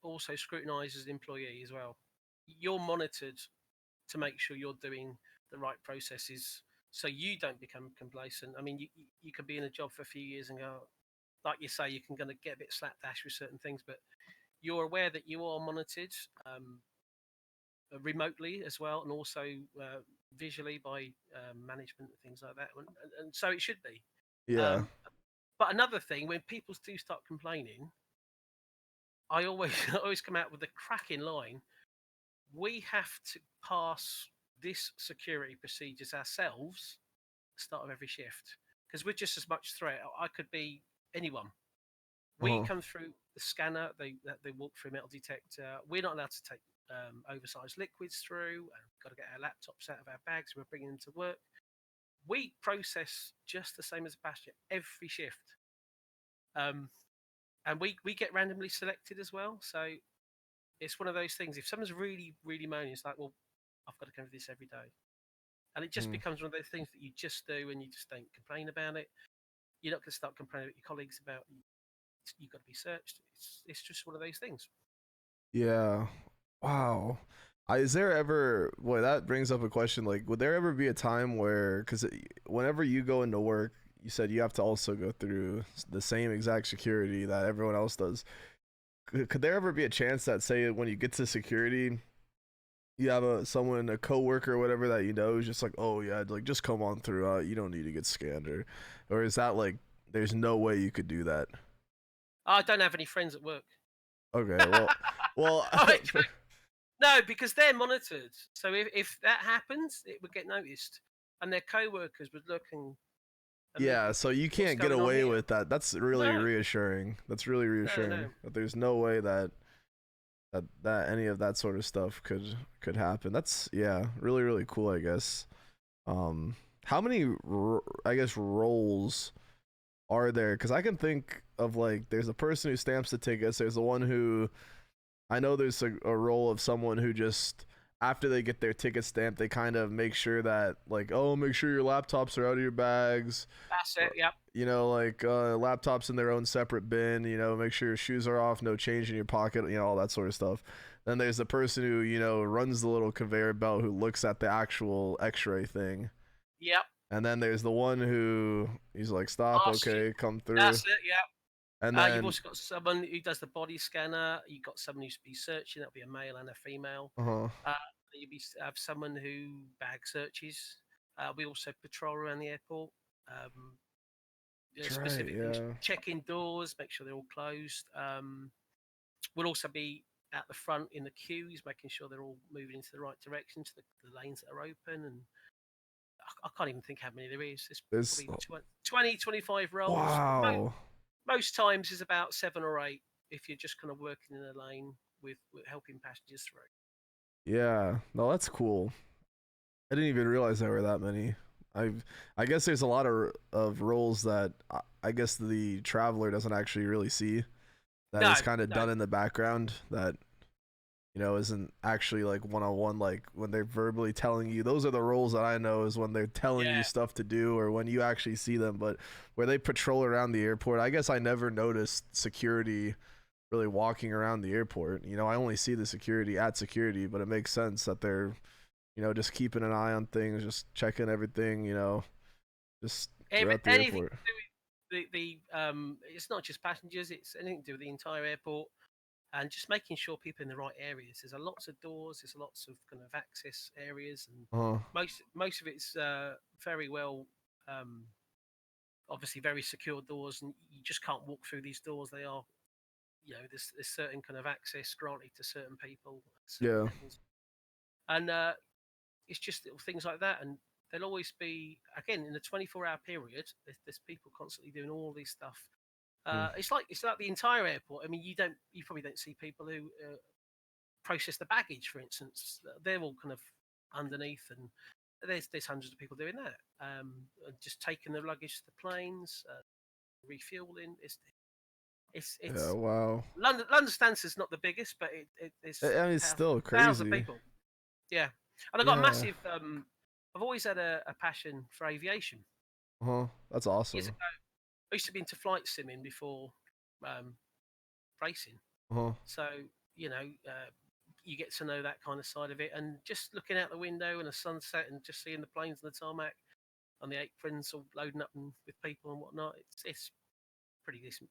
Speaker 2: also scrutinised as an employee as well. You're monitored to make sure you're doing the right processes so you don't become complacent. I mean, you could be in a job for a few years and go, like you say, you can kind of get a bit slapdash with certain things, but you're aware that you are monitored remotely as well, and also visually by management and things like that. And so it should be.
Speaker 1: Yeah.
Speaker 2: Um, but another thing, when people do start complaining, I always I always come out with a cracking line. We have to pass this security procedures ourselves at the start of every shift because we're just as much threat. I could be anyone. We
Speaker 1: Uh-huh.
Speaker 2: come through the scanner. They walk through metal detector. We're not allowed to take oversized liquids through. We've got to get our laptops out of our bags. We're bringing them to work. We process just the same as a passenger every shift. Um, and we get randomly selected as well. So it's one of those things. If someone's really really moaning, it's like, well, I've got to come to this every day, and it just
Speaker 1: Mm.
Speaker 2: becomes one of those things that you just do, and you just don't complain about it. You're not going to start complaining with your colleagues about you've got to be searched. It's just one of those things.
Speaker 1: Yeah. Wow. Is there ever, boy, that brings up a question. Like, would there ever be a time where, because whenever you go into work, you said you have to also go through the same exact security that everyone else does. Could there ever be a chance that, say, when you get to security, you have a coworker or whatever that who's just like, oh yeah, like just come on through. You don't need to get scanned, or is that like, there's no way you could do that?
Speaker 2: I don't have any friends at work.
Speaker 1: Okay, well,
Speaker 2: Oh, no, because they're monitored. So if that happens, it would get noticed, and their co-workers would look and they'd
Speaker 1: yeah,
Speaker 2: go,
Speaker 1: so you
Speaker 2: "What's
Speaker 1: can't get
Speaker 2: going on
Speaker 1: away
Speaker 2: here?"
Speaker 1: with that. That's really
Speaker 2: No,
Speaker 1: reassuring. That's really
Speaker 2: no,
Speaker 1: reassuring.
Speaker 2: no.
Speaker 1: That there's no way that any of that sort of stuff could happen. That's yeah, really really cool, I guess. How many I guess roles are there? Because I can think of like there's a person who stamps the tickets. There's the one who I know there's a role of someone who just after they get their ticket stamped, they kind of make sure that, like, oh, make sure your laptops are out of your bags.
Speaker 2: That's it. Yep.
Speaker 1: You know, like laptops in their own separate bin. You know, make sure your shoes are off, no change in your pocket. You know, all that sort of stuff. Then there's the person who, you know, runs the little conveyor belt, who looks at the actual X-ray thing.
Speaker 2: Yep.
Speaker 1: And then there's the one who he's like, stop, okay, come through.
Speaker 2: That's it. Yep.
Speaker 1: And then
Speaker 2: you've also got someone who does the body scanner. You've got someone who's be searching. That'll be a male and a female. You'll have someone who bag searches. We also patrol around the airport. Specific things. Check-in doors, make sure they're all closed. We'll also be at the front in the queues, making sure they're all moving into the right direction to the lanes that are open. And I can't even think how many there is. There's probably 20, 25 roles.
Speaker 1: Wow.
Speaker 2: Most times is about 7 or 8 if you're just kind of working in a lane with helping passengers through.
Speaker 1: Yeah, no, that's cool. I didn't even realize there were that many. I guess there's a lot of roles that I guess the traveler doesn't actually really see. That is kind of done in the background, that, you know, isn't actually like one-on-one, like when they're verbally telling you. Those are the roles that I know, is when they're telling you stuff to do, or when you actually see them. But where they patrol around the airport, I guess I never noticed security really walking around the airport. You know, I only see the security at security, but it makes sense that they're, you know, just keeping an eye on things, just checking everything, you know, just throughout the airport.
Speaker 2: It's not just passengers, it's anything to do with the entire airport, and just making sure people in the right areas. There's lots of doors, there's lots of kind of access areas, and most of it's very well, obviously very secure doors, and you just can't walk through these doors. They are, you know, there's certain kind of access granted to certain people. Levels. And it's just little things like that, and there'll always be, again, in the 24-hour period, there's people constantly doing all this stuff. It's like the entire airport. I mean, you probably don't see people who process the baggage, for instance. They're all kind of underneath, and there's hundreds of people doing that. Just taking the luggage to the planes, refueling. It's
Speaker 1: wow.
Speaker 2: London Stansted's not the biggest, but it's.
Speaker 1: I mean, it's still crazy.
Speaker 2: Thousands of people. Yeah, and I got a massive. I've always had a passion for aviation.
Speaker 1: That's awesome.
Speaker 2: Years ago, I used to be into flight simming before racing. So, you know, you get to know that kind of side of it, and just looking out the window and the sunset, and just seeing the planes on the tarmac, on the aprons, all loading up with people and whatnot. It's pretty decent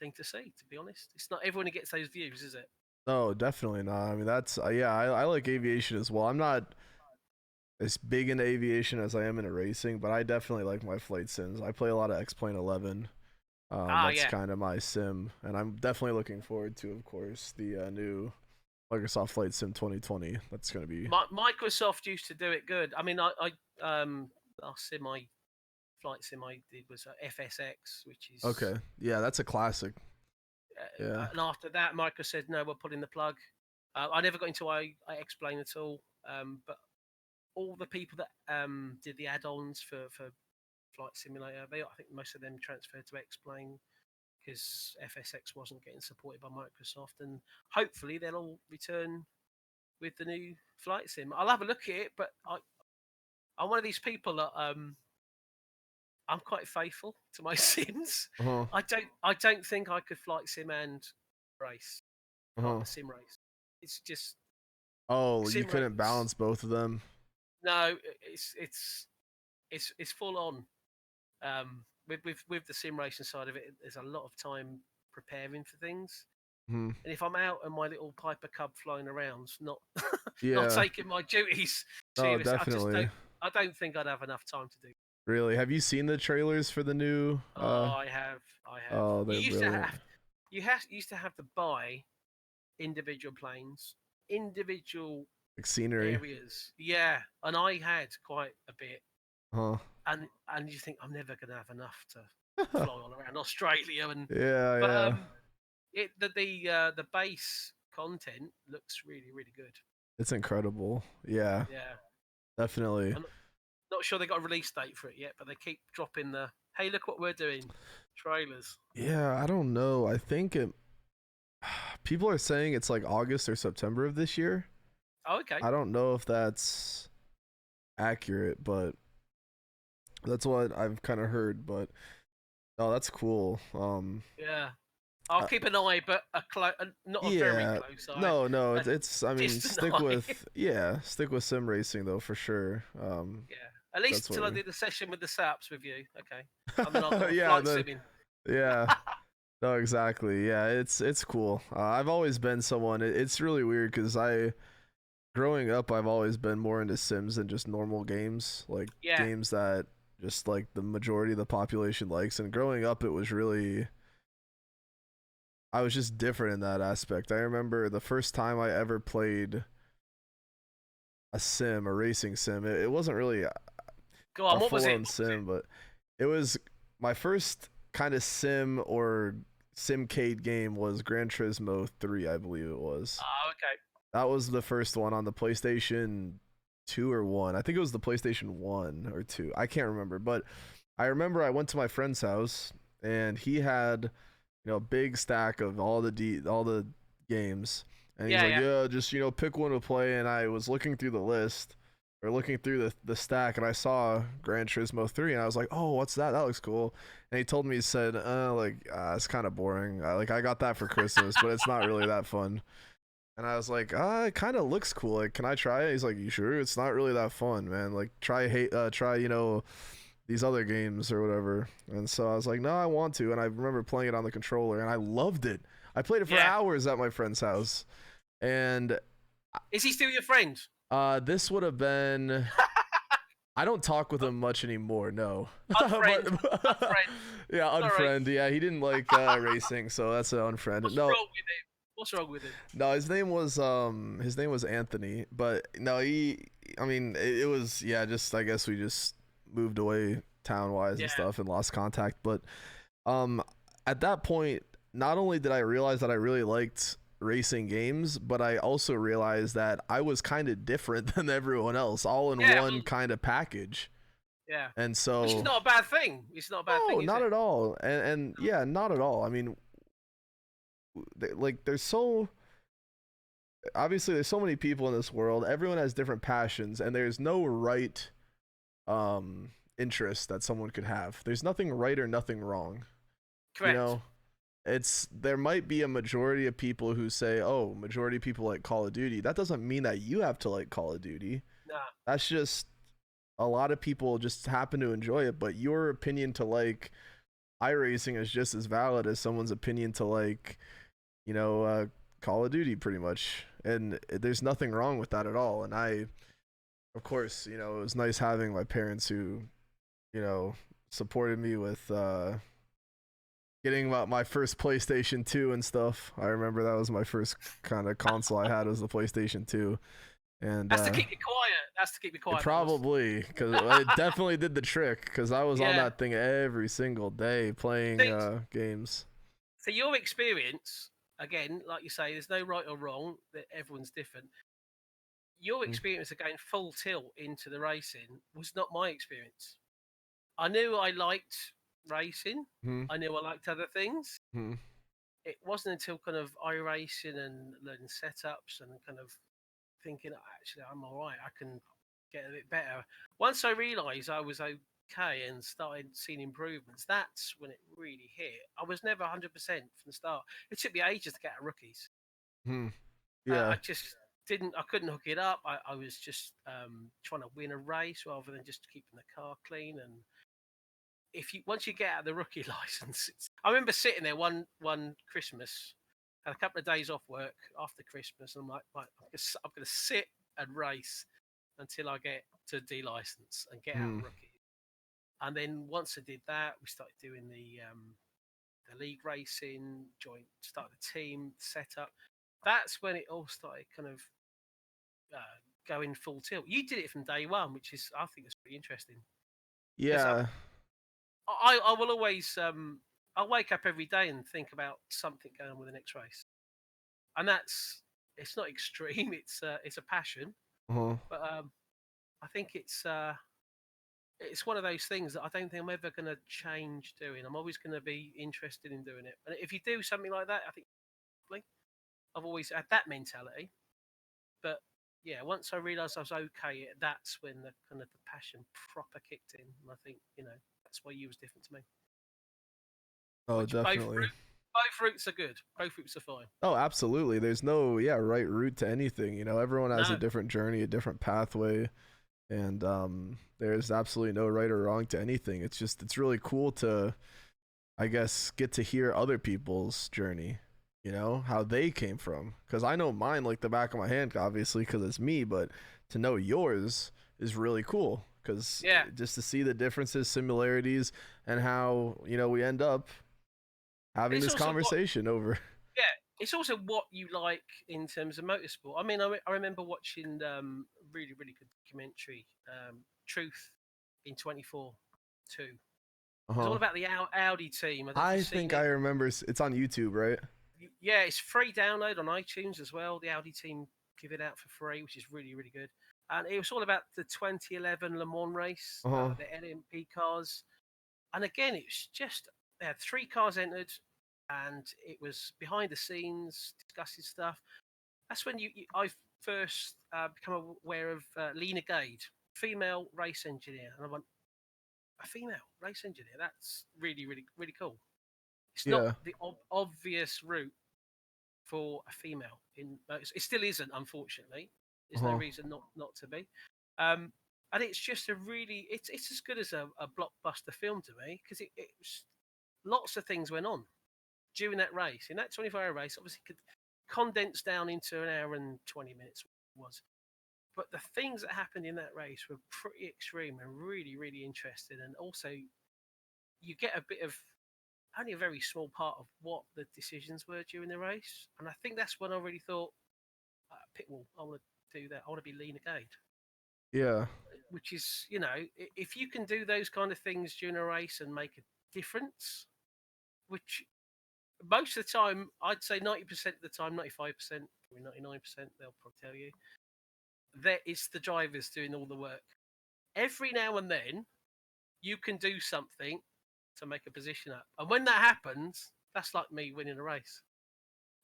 Speaker 2: thing to see, to be honest. It's not everyone who gets those views, is it?
Speaker 1: No, definitely not. I mean, that's I like aviation as well. I'm not as big into aviation as I am into racing, but I definitely like my flight sims. I play a lot of X-Plane 11. That's kind of my sim, and I'm definitely looking forward to, of course, the new Microsoft Flight Sim 2020. That's going to be.
Speaker 2: Microsoft used to do it good. I mean, flight sim I did was FSX, which is
Speaker 1: okay. Yeah, that's a classic.
Speaker 2: And after that, Microsoft said, no, we're pulling the plug. I never got into I X-Plane at all, but all the people that did the add-ons for Flight Simulator, I think most of them transferred to X-Plane because FSX wasn't getting supported by Microsoft, and hopefully they'll all return with the new Flight Sim. I'll have a look at it, but I'm one of these people that I'm quite faithful to my sims. I don't think I could flight sim and race. Sim race. It's just.
Speaker 1: Oh, you couldn't balance both of them.
Speaker 2: No, it's full on. With the sim racing side of it, there's a lot of time preparing for things. And if I'm out and my little Piper Cub flying around, not taking my duties serious,
Speaker 1: definitely.
Speaker 2: I don't think I'd have enough time to do.
Speaker 1: Really? Have you seen the trailers for the new?
Speaker 2: I have.
Speaker 1: Oh, they're brilliant.
Speaker 2: You used to have to buy individual planes, individual
Speaker 1: like scenery
Speaker 2: areas. Yeah, and I had quite a bit. And you think I'm never going to have enough to fly all around Australia and the base content looks really, really good.
Speaker 1: It's incredible. Yeah.
Speaker 2: Yeah.
Speaker 1: Definitely.
Speaker 2: I'm not sure they got a release date for it yet, but they keep dropping the hey, look what we're doing trailers.
Speaker 1: Yeah, I don't know. I think people are saying it's like August or September of this year.
Speaker 2: Oh, okay.
Speaker 1: I don't know if that's accurate, but that's what I've kind of heard. But oh, that's cool.
Speaker 2: Yeah. I'll
Speaker 1: Uh,
Speaker 2: keep an eye, but not a very
Speaker 1: yeah,
Speaker 2: close eye.
Speaker 1: no,
Speaker 2: A
Speaker 1: it's. I mean,
Speaker 2: distant
Speaker 1: stick
Speaker 2: eye.
Speaker 1: with stick with sim racing though for sure.
Speaker 2: Yeah. At least
Speaker 1: That's what.
Speaker 2: until I do the session with the Saps with you. Okay. And then I'll go
Speaker 1: Yeah,
Speaker 2: flight simming.
Speaker 1: yeah. No, exactly. Yeah, it's cool. I've always been someone. It's really weird because growing up, I've always been more into Sims than just normal games, like
Speaker 2: Yeah.
Speaker 1: games that just like the majority of the population likes. And growing up, it was really, I was just different in that aspect. I remember the first time I ever played a racing sim. It wasn't really
Speaker 2: Go
Speaker 1: a
Speaker 2: on. What was
Speaker 1: full
Speaker 2: it?
Speaker 1: on sim, but it was my first kind of sim or simcade game was Gran Turismo 3, I believe it was.
Speaker 2: Oh, okay.
Speaker 1: That was the first one on the PlayStation 2 or 1. I think it was the PlayStation 1 or 2. I can't remember, but I remember I went to my friend's house and he had, a big stack of all the games. And he's
Speaker 2: Yeah,
Speaker 1: like,
Speaker 2: yeah.
Speaker 1: "Yeah, just, pick one to play." And I was looking through the list or looking through the stack and I saw Gran Turismo 3 and I was like, "Oh, what's that? That looks cool." And he told me, he said, it's kind of boring. I got that for Christmas, but it's not really that fun." And I was like, it kind of looks cool. Like, can I try it? He's like, "You sure? It's not really that fun, man. Like, try, these other games or whatever." And so I was like, "No, I want to." And I remember playing it on the controller, and I loved it. I played it for
Speaker 2: Yeah.
Speaker 1: hours at my friend's house, and
Speaker 2: Is he still your friend?
Speaker 1: this would have been. I don't talk with him much anymore. No.
Speaker 2: Unfriend. Unfriend.
Speaker 1: Yeah,
Speaker 2: Sorry.
Speaker 1: unfriend. Yeah, he didn't like racing, so that's an unfriend.
Speaker 2: What's
Speaker 1: No,
Speaker 2: wrong with him? What's wrong with him?
Speaker 1: no, his name was Anthony, but no, I mean, it was, yeah, just I guess we just moved away town wise
Speaker 2: Yeah.
Speaker 1: and stuff and lost contact. But um, at that point, not only did I realize that I really liked racing games, but I also realized that I was kind of different than everyone else, all in
Speaker 2: Yeah,
Speaker 1: one
Speaker 2: well,
Speaker 1: kind of package.
Speaker 2: yeah.
Speaker 1: And
Speaker 2: Which is
Speaker 1: so,
Speaker 2: not a bad thing. It's not a bad
Speaker 1: no,
Speaker 2: thing, is
Speaker 1: not
Speaker 2: it?
Speaker 1: at all. And yeah, not at all. I mean, like there's so obviously there's so many people in this world. Everyone has different passions, and there's no right interest that someone could have. There's nothing right or nothing wrong.
Speaker 2: Correct.
Speaker 1: It's there might be a majority of people who say, "Oh, majority of people like Call of Duty." That doesn't mean that you have to like Call of Duty.
Speaker 2: Nah.
Speaker 1: That's just a lot of people just happen to enjoy it, but your opinion to like iRacing is just as valid as someone's opinion to like, Call of Duty pretty much. And there's nothing wrong with that at all. And of course, it was nice having my parents who, supported me with getting my first PlayStation 2 and stuff. I remember that was my first kind of console I had was the PlayStation 2. And
Speaker 2: That's to keep you quiet. That's to keep you quiet.
Speaker 1: probably because it definitely did the trick because I was on
Speaker 2: Yeah.
Speaker 1: that thing every single day playing games.
Speaker 2: So your experience, again, like you say, there's no right or wrong. That everyone's different. Your experience of going full tilt into the racing was not my experience. I knew I liked racing.
Speaker 1: Hmm.
Speaker 2: I knew I liked other things.
Speaker 1: Hmm.
Speaker 2: It wasn't until kind of iRacing and learning setups and kind of thinking, actually, I'm all right. I can get a bit better. Once I realised I was okay and started seeing improvements, that's when it really hit. I was never 100% from the start. It took me ages to get out of rookies.
Speaker 1: Yeah.
Speaker 2: I just didn't. I couldn't hook it up. I was just trying to win a race rather than just keeping the car clean. And once you get out of the rookie license, I remember sitting there one Christmas, had a couple of days off work after Christmas, and I'm like, right, I'm going to sit and race until I get to D license and get out of rookie. And then once I did that, we started doing the league racing, started the team setup. That's when it all started kind of going full tilt. You did it from day one, which is, I think, it's pretty interesting.
Speaker 1: Yeah.
Speaker 2: I will always I'll wake up every day and think about something going on with the next race, and it's not extreme. It's a passion,
Speaker 1: Uh-huh.
Speaker 2: but I think it's one of those things that I don't think I'm ever going to change doing. I'm always going to be interested in doing it, and if you do something like that, I think I've always had that mentality. But yeah, once I realised I was okay, that's when the kind of the passion proper kicked in. And I think that's why you was different to me.
Speaker 1: Oh,
Speaker 2: Which
Speaker 1: definitely.
Speaker 2: both routes are good. Both routes are fine.
Speaker 1: Oh, absolutely. There's no right route to anything. Everyone has a
Speaker 2: No,
Speaker 1: different journey, a different pathway, and there's absolutely no right or wrong to anything. It's really cool to, I guess, get to hear other people's journey. How they came from. Because I know mine like the back of my hand, obviously, because it's me. But to know yours is really cool. Because
Speaker 2: yeah,
Speaker 1: just to see the differences, similarities, and how we end up having
Speaker 2: it's
Speaker 1: this
Speaker 2: also
Speaker 1: conversation over.
Speaker 2: yeah, it's also what you like in terms of motorsport. I mean, I remember watching really really good documentary, Truth in 24 too.
Speaker 1: Uh
Speaker 2: It's all
Speaker 1: huh.
Speaker 2: about the Audi team. I don't know if you've
Speaker 1: I
Speaker 2: seen
Speaker 1: think
Speaker 2: it.
Speaker 1: I remember. It's on YouTube, right?
Speaker 2: Yeah, it's free download on iTunes as well. The Audi team give it out for free, which is really, really good. And it was all about the 2011 Le Mans race,
Speaker 1: Uh huh.
Speaker 2: the LMP cars. And again, it's just they had 3 cars entered, and it was behind the scenes discussing stuff. That's when I first become aware of Lena Gade, female race engineer, and I went, a female race engineer. That's really, really, really cool. It's not
Speaker 1: Yeah.
Speaker 2: the obvious route for a female in it still isn't, unfortunately.
Speaker 1: Uh
Speaker 2: There's no
Speaker 1: huh.
Speaker 2: reason not to be. um and it's just a really it's as good as a blockbuster film to me, because it's lots of things went on during that race. In that 24-hour race, obviously could condense down into an hour and 20 minutes was, but the things that happened in that race were pretty extreme and really really interesting. And also you get a bit of only a very small part of what the decisions were during the race. And I think that's when I really thought, Pitwall, I want to do that. I want to be Lena Gade,
Speaker 1: Yeah.
Speaker 2: which is, if you can do those kind of things during a race and make a difference, which most of the time, I'd say 90% of the time, 95%, probably 99%, they'll probably tell you, that it's the drivers doing all the work. Every now and then, you can do something to make a position up. And when that happens, that's like me winning a race.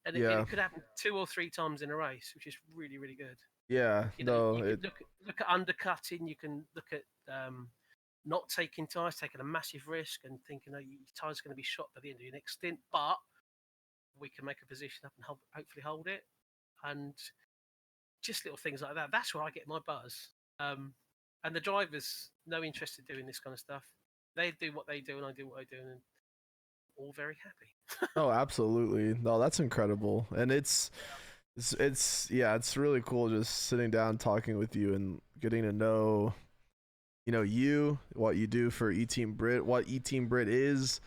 Speaker 2: And
Speaker 1: Yeah.
Speaker 2: it could happen 2 or 3 times in a race, which is really, really good.
Speaker 1: Yeah. No.
Speaker 2: You can look at undercutting. You can look at not taking tires, taking a massive risk, and thinking, "Oh, your tire's going to be shot by the end of your next stint," but we can make a position up and hopefully hold it. And just little things like that. That's where I get my buzz. And the drivers, no interest in doing this kind of stuff. They do what they do, and I do what I do, and all very happy.
Speaker 1: Oh, absolutely. No, that's incredible, and it's yeah, it's really cool just sitting down talking with you and getting to know you, what you do for eTeam BRIT, what eTeam BRIT is,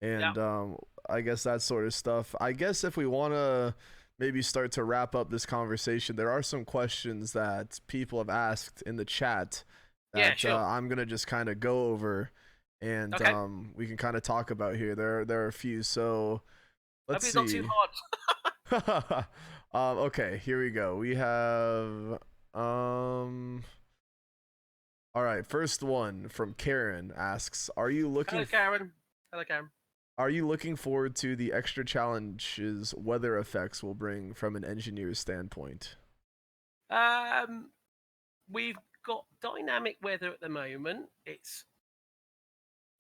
Speaker 2: Yeah.
Speaker 1: and I guess that sort of stuff. I guess if we want to maybe start to wrap up this conversation, there are some questions that people have asked in the chat
Speaker 2: Yeah.
Speaker 1: that
Speaker 2: Sure.
Speaker 1: I'm gonna just kind of go over, and
Speaker 2: Okay.
Speaker 1: we can kind of talk about here. There are a few, so let's
Speaker 2: Hopefully it's not too
Speaker 1: see.
Speaker 2: hard.
Speaker 1: Okay, here we go. We have um. All right, first one from Karen asks,
Speaker 2: Hello, Karen. Hello, Karen.
Speaker 1: are you looking forward to the extra challenges weather effects will bring from an engineer's standpoint?
Speaker 2: Um, we've got dynamic weather at the moment.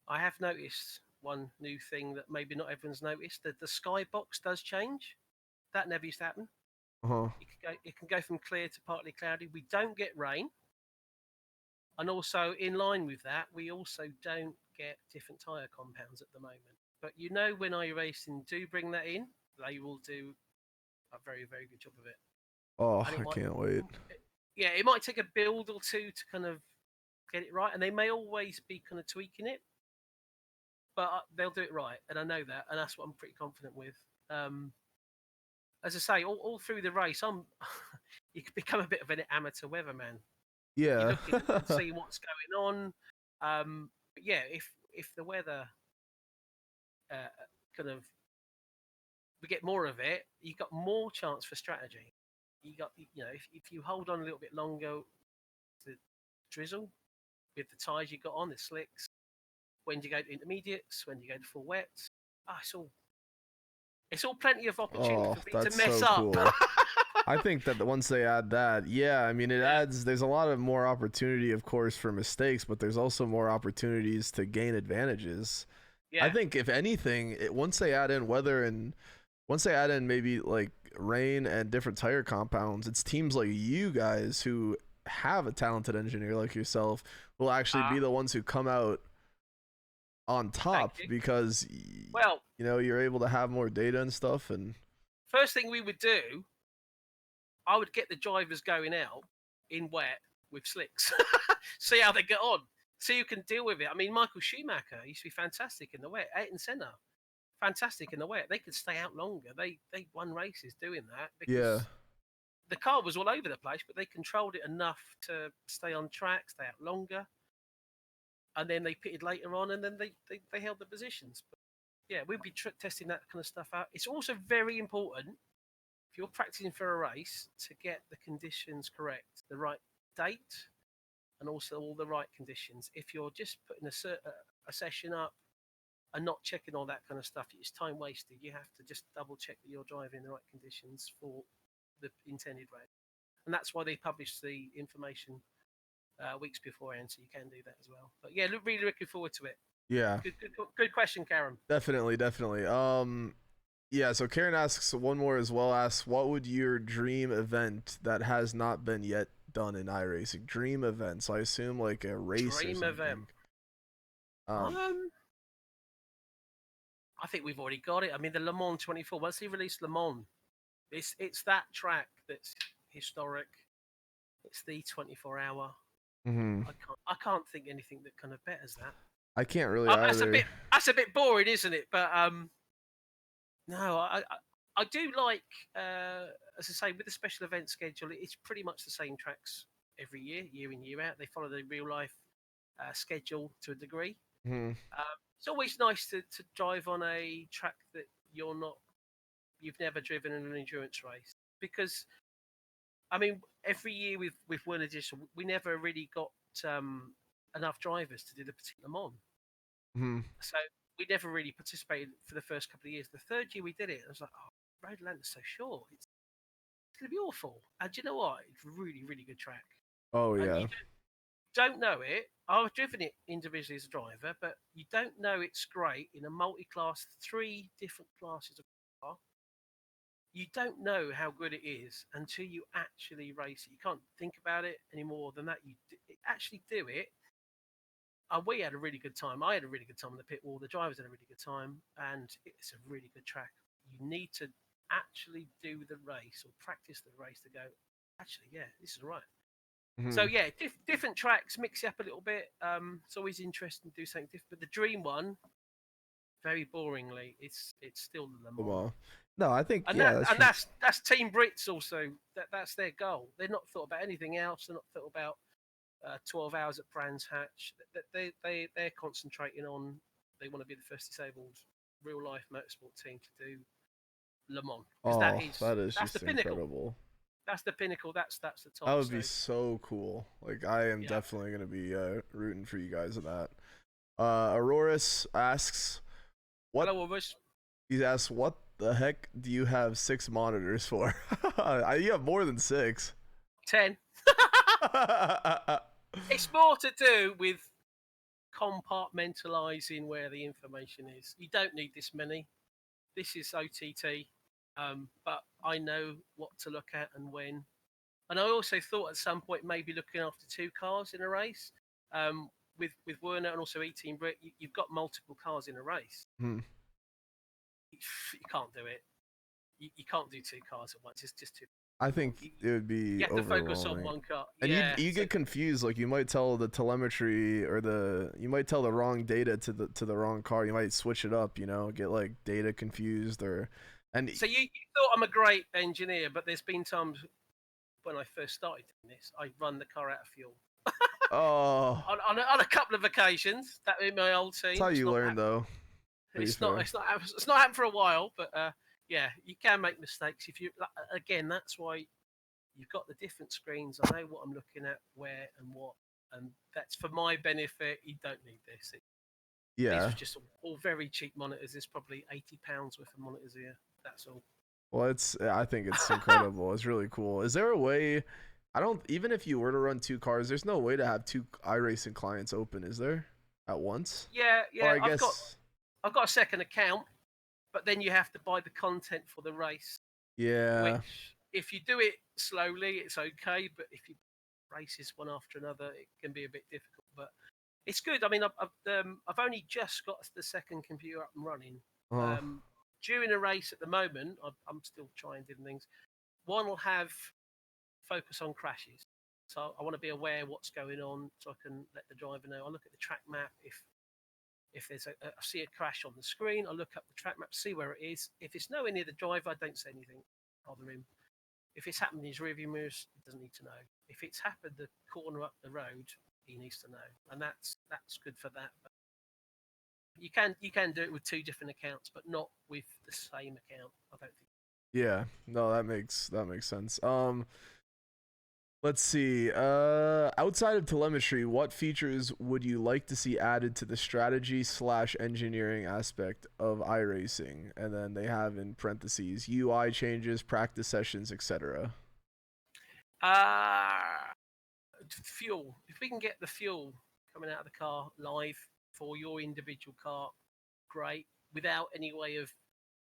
Speaker 2: I have noticed one new thing that maybe not everyone's noticed, that the skybox does change. That never used to happen.
Speaker 1: Uh-huh.
Speaker 2: It can go from clear to partly cloudy. We don't get rain. And also in line with that, we also don't get different tyre compounds at the moment. But when iRacing do bring that in, they will do a very, very good job of it.
Speaker 1: Oh,
Speaker 2: And it
Speaker 1: I
Speaker 2: might,
Speaker 1: can't wait.
Speaker 2: yeah, it might take a build or two to kind of get it right. And they may always be kind of tweaking it, but they'll do it right. And I know that. And that's what I'm pretty confident with. As I say, all through the race, you can become a bit of an amateur weatherman. You're
Speaker 1: Yeah.
Speaker 2: looking and see what's going on. But yeah, if the weather kind of we get more of it, you got more chance for strategy. You got if you hold on a little bit longer, the drizzle with the tyres you got on, the slicks. When do you go to intermediates? When do you go to full wets? It's all plenty of opportunity
Speaker 1: Oh,
Speaker 2: for me to
Speaker 1: that's
Speaker 2: mess
Speaker 1: so
Speaker 2: up.
Speaker 1: cool. I think that once they add that, yeah, I mean, it adds. There's a lot of more opportunity, of course, for mistakes, but there's also more opportunities to gain advantages. I
Speaker 2: Yeah.
Speaker 1: think if anything, once they add in weather and once they add in maybe like rain and different tire compounds, it's teams like you guys who have a talented engineer like yourself will actually be the ones who come out on top because
Speaker 2: Well,
Speaker 1: you're able to have more data and stuff. And
Speaker 2: first thing we would do, I would get the drivers going out in wet with slicks, see how they get on, see who can deal with it. I mean, Michael Schumacher used to be fantastic in the wet, Ayrton Senna, fantastic in the wet. They could stay out longer. They won races doing that because the car was all over the place, but they controlled it enough to stay on track, stay out longer. And then they pitted later on, and then they held the positions. But yeah, we'll be testing that kind of stuff out. It's also very important if you're practicing for a race to get the conditions correct, the right date, and also all the right conditions. If you're just putting a session up and not checking all that kind of stuff, it's time wasted. You have to just double check that you're driving in the right conditions for the intended race. And that's why they publish the information weeks beforehand, so you can do that as well. But yeah, really looking forward to it.
Speaker 1: Yeah,
Speaker 2: good question, Karen.
Speaker 1: Definitely. Yeah, so Karen asks one more as well. Asks, what would your dream event that has not been yet done in iRacing? Dream event. So I assume like a race
Speaker 2: dream
Speaker 1: or
Speaker 2: something.
Speaker 1: Event.
Speaker 2: I think we've already got it. I mean, the Le Mans 24. Once they release Le Mans, it's that track that's historic. It's the 24-hour.
Speaker 1: Mm-hmm.
Speaker 2: I can't think anything that kind of betters that.
Speaker 1: I can't really either.
Speaker 2: That's a bit boring, isn't it? But no, I do like, as I say, with the special event schedule, it's pretty much the same tracks every year, year in, year out. They follow the real life schedule to a degree.
Speaker 1: Mm-hmm.
Speaker 2: It's always nice to drive on a track that you've never driven in an endurance race, because I mean, every year with One Edition, we never really got enough drivers to do the Petit Le Mans.
Speaker 1: Mm-hmm.
Speaker 2: So we never really participated for the first couple of years. The third year we did it, I was like, oh, Road Atlanta's so short. It's going to be awful. And do you know what? It's a really, really good track.
Speaker 1: Oh, yeah.
Speaker 2: You don't know it. I've driven it individually as a driver, but you don't know it's great in a multi-class, 3 different classes of car. You don't know how good it is until you actually race it. You can't think about it any more than that. You actually do it. We had a really good time. I had a really good time on the pit wall. The drivers had a really good time, and it's a really good track. You need to actually do the race or practice the race to go, actually, yeah, this is right. Mm-hmm. So, yeah, different tracks, mix it up a little bit. It's always interesting to do something different. But the dream one, very boringly, it's still the Le Mans.
Speaker 1: No, I think,
Speaker 2: that's Team Brits also. That's their goal. They're not thought about anything else. They're not thought about 12 hours at Brands Hatch. They're concentrating on, they want to be the first disabled real life motorsport team to do Le Mans.
Speaker 1: That is just incredible.
Speaker 2: That's the pinnacle. That's the top.
Speaker 1: That would be so cool. Like, I am definitely going to be rooting for you guys in that. Auroras asks,
Speaker 2: hello, Auroras.
Speaker 1: He asks, what the heck do you have 6 monitors for? You have more than 6.
Speaker 2: 10. It's more to do with compartmentalizing where the information is. You don't need this many. This is OTT, but I know what to look at and when. And I also thought at some point maybe looking after 2 cars in a race. With Werner and also eTeam BRIT, you've got multiple cars in a race.
Speaker 1: Hmm.
Speaker 2: You can't do it. You can't do 2 cars at once. It's just too.
Speaker 1: I think it would be
Speaker 2: you have to focus on one car.
Speaker 1: And you get confused. Like, you might tell the telemetry or you might tell the wrong data to the wrong car. You might switch it up. Get like data confused so
Speaker 2: you thought I'm a great engineer, but there's been times when I first started doing this, I run the car out of fuel.
Speaker 1: Oh.
Speaker 2: on a couple of occasions, that in my old team.
Speaker 1: That's how you learn, though.
Speaker 2: It's not happened for a while, but yeah, you can make mistakes. That's why you've got the different screens. I know what I'm looking at, where and what, and that's for my benefit. You don't need this. These are just all very cheap monitors. There's probably £80 worth of monitors here. That's all.
Speaker 1: Well, I think it's incredible. It's really cool. Is there a way? I don't even if you were to run two cars, there's no way to have two iRacing clients open, is there? At once?
Speaker 2: Yeah,
Speaker 1: Or
Speaker 2: yeah.
Speaker 1: I guess
Speaker 2: I've got a second account, but then you have to buy the content for the race.
Speaker 1: yeah.
Speaker 2: Which, if you do it slowly, it's okay. But if you races one after another, it can be a bit difficult. But it's good. I mean, I've only just got the second computer up and running.
Speaker 1: Uh,
Speaker 2: During a race at the moment, I'm still trying different things. One will have focus on crashes, so I want to be aware what's going on, so I can let the driver know. I look at the track map. If there's I see a crash on the screen, I look up the track map, see where it is. If it's nowhere near the driver, I don't say anything, bother him. If it's happened in his rearview mirrors, he doesn't need to know. If it's happened the corner up the road, he needs to know, and that's good for that. But you can do it with two different accounts, but not with the same account. I don't think.
Speaker 1: yeah. No, that makes sense. Let's see. Outside of telemetry, what features would you like to see added to the strategy / engineering aspect of iRacing? And then they have in parentheses UI changes, practice sessions, etc.
Speaker 2: Fuel. If we can get the fuel coming out of the car live for your individual car, great. Without any way of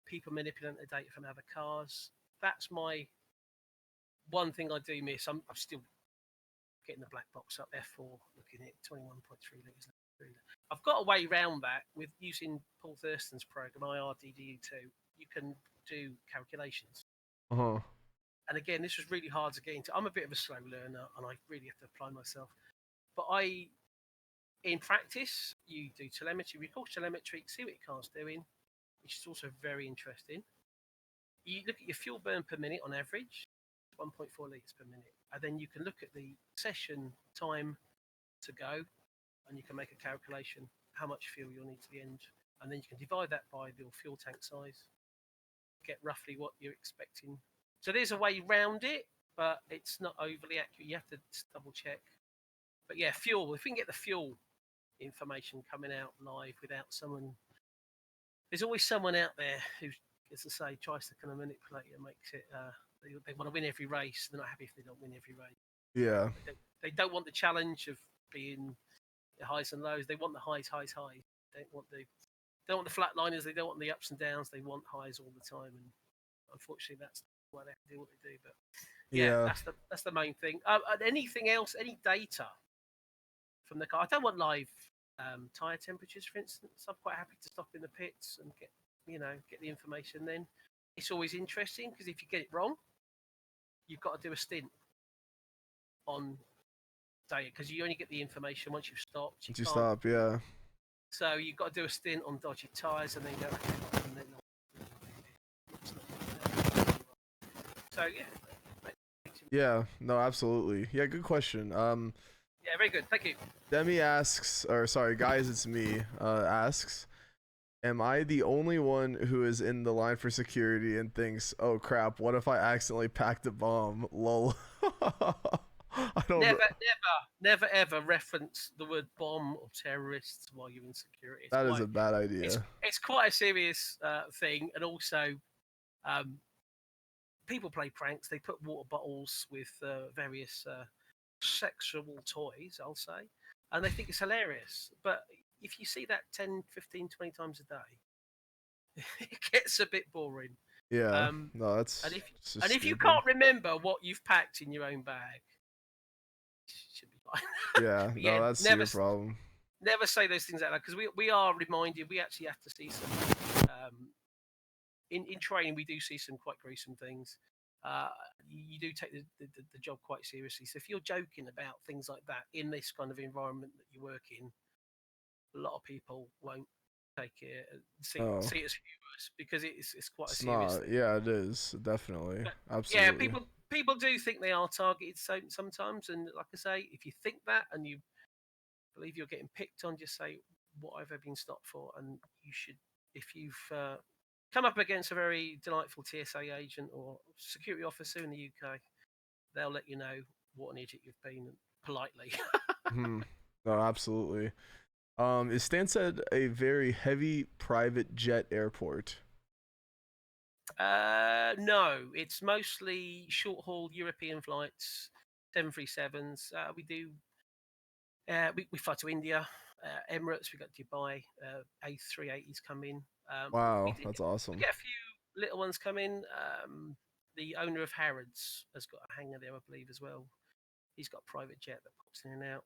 Speaker 2: people manipulating the data from other cars. That's my one thing I do miss. I'm still getting the black box up F4, looking at 21.3 litres. I've got a way around that with using Paul Thurston's program, IRDDU2. You can do calculations.
Speaker 1: Uh-huh.
Speaker 2: And again, this was really hard to get into. I'm a bit of a slow learner, and I really have to apply myself. But in practice, you do telemetry, record telemetry, see what your car's doing, which is also very interesting. You look at your fuel burn per minute on average, 1.4 litres per minute. And then you can look at the session time to go, and you can make a calculation how much fuel you'll need to the end. And then you can divide that by your fuel tank size, get roughly what you're expecting. So there's a way around it, but it's not overly accurate. You have to double check. But yeah, fuel. If we can get the fuel information coming out live without someone, there's always someone out there who, as I say, tries to kind of manipulate it and makes it. They want to win every race. They're not happy if they don't win every race.
Speaker 1: Yeah.
Speaker 2: They don't want the challenge of being the highs and lows. They want the highs. They don't want the flatliners. They don't want the ups and downs. They want highs all the time. And unfortunately, that's why they have to do what they do. But yeah. That's the main thing. Anything else? Any data from the car? I don't want live tire temperatures, for instance. I'm quite happy to stop in the pits and get the information. Then it's always interesting because if you get it wrong, you've got to do a stint on data because you only get the information once you've stopped.
Speaker 1: You stop, yeah.
Speaker 2: So you've got to do a stint on dodgy tires, and then go. Okay, and then so yeah.
Speaker 1: Yeah. No, absolutely. Yeah. Good question.
Speaker 2: Yeah, very good. Thank you.
Speaker 1: Demi asks, or sorry, guys, it's me. Asks, am I the only one who is in the line for security and thinks, "Oh crap, what if I accidentally packed a bomb?" Lol. I don't
Speaker 2: Never ever reference the word bomb or terrorists while you're in security.
Speaker 1: That is a bad idea.
Speaker 2: It's quite a serious thing, and also people play pranks. They put water bottles with various sexual toys, I'll say, and they think it's hilarious. But if you see that 10, 15, 20 times a day, it gets a bit boring.
Speaker 1: Yeah. No, that's.
Speaker 2: And if you can't remember what you've packed in your own bag, it should be fine.
Speaker 1: Yeah. No, that's your problem.
Speaker 2: Never say those things out loud because we are reminded. We actually have to see some. In training, we do see some quite gruesome things. You do take the job quite seriously. So if you're joking about things like that in this kind of environment that you work in, a lot of people won't take it see it as humorous because it's quite a serious thing.
Speaker 1: Yeah, it is definitely.
Speaker 2: But,
Speaker 1: absolutely.
Speaker 2: Yeah, people do think they are targeted sometimes, and like I say, if you think that and you believe you're getting picked on, just say, what have I been stopped for? And you should, if you've come up against a very delightful TSA agent or security officer in the UK, they'll let you know what an idiot you've been politely.
Speaker 1: No, absolutely. Is Stansted a very heavy private jet airport?
Speaker 2: No, it's mostly short-haul European flights, 737s. We fly to India, Emirates. We got Dubai. A380s come in.
Speaker 1: Wow, that's
Speaker 2: We
Speaker 1: awesome.
Speaker 2: get a few little ones come in. The owner of Harrods has got a hangar there, I believe, as well. He's got a private jet that pops in and out.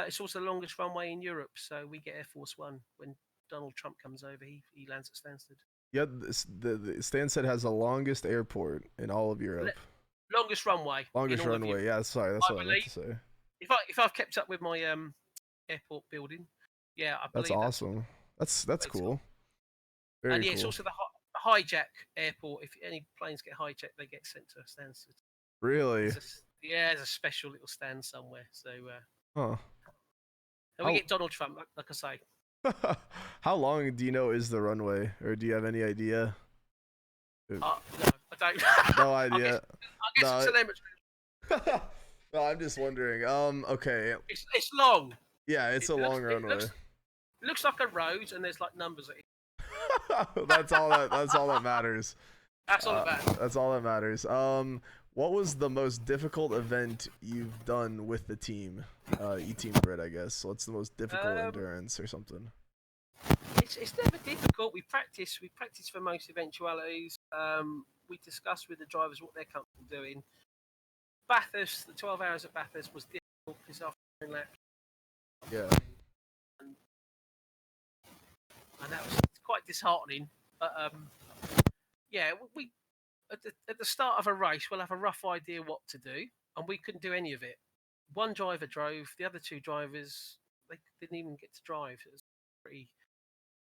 Speaker 2: It's also the longest runway in Europe, so we get Air Force One when Donald Trump comes over. He lands at Stansted.
Speaker 1: Yeah, the Stansted has the longest airport in all of Europe.
Speaker 2: Longest runway in
Speaker 1: Longest
Speaker 2: all of
Speaker 1: runway.
Speaker 2: Europe,
Speaker 1: Yeah, sorry, that's
Speaker 2: I
Speaker 1: what I meant to
Speaker 2: believe.
Speaker 1: say.
Speaker 2: If I've kept up with my airport building, yeah, I
Speaker 1: That's
Speaker 2: believe that's
Speaker 1: awesome. That's
Speaker 2: what it's got.
Speaker 1: cool.
Speaker 2: And
Speaker 1: Very
Speaker 2: yeah, it's
Speaker 1: cool.
Speaker 2: also the hijack airport. If any planes get hijacked, they get sent to Stansted.
Speaker 1: Really?
Speaker 2: There's a special little stand somewhere. So
Speaker 1: Huh.
Speaker 2: and we
Speaker 1: How
Speaker 2: get Donald Trump, like I say.
Speaker 1: how long do you know is the runway, or do you have any idea?
Speaker 2: No, I don't.
Speaker 1: No
Speaker 2: I
Speaker 1: idea.
Speaker 2: guess it's
Speaker 1: No.
Speaker 2: telemetry.
Speaker 1: No, I'm just wondering. Okay.
Speaker 2: It's long.
Speaker 1: Yeah, it's a long runway.
Speaker 2: It looks like a road, and there's like numbers.
Speaker 1: That's all that matters.
Speaker 2: That's all that matters.
Speaker 1: That's all that matters. What was the most difficult event you've done with the team? eTeam BRIT, I guess. What's the most difficult endurance or something?
Speaker 2: It's never difficult. We practice for most eventualities. We discuss with the drivers what they're comfortable doing. Bathurst, the 12 hours at Bathurst was difficult because after lap.
Speaker 1: Yeah.
Speaker 2: And that was quite disheartening. But yeah, we at the start of a race, we'll have a rough idea what to do, and we couldn't do any of it. One driver drove, the other two drivers they didn't even get to drive. It was pretty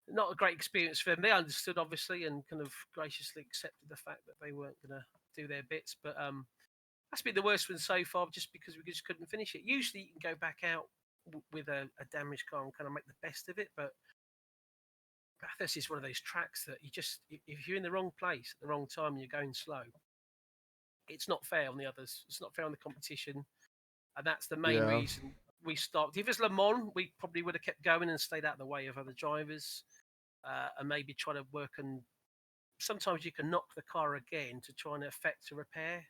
Speaker 2: not a great experience for them. They understood obviously and kind of graciously accepted the fact that they weren't going to do their bits. But that's been the worst one so far, just because we just couldn't finish it. Usually you can go back out with a damaged car and kind of make the best of it, but Bathurst is one of those tracks that if you're in the wrong place at the wrong time and you're going slow, it's not fair on the others. It's not fair on the competition, and that's the main reason we stopped. If it was Le Mans, we probably would have kept going and stayed out of the way of other drivers, and maybe try to work on. Sometimes you can knock the car again to try and affect a repair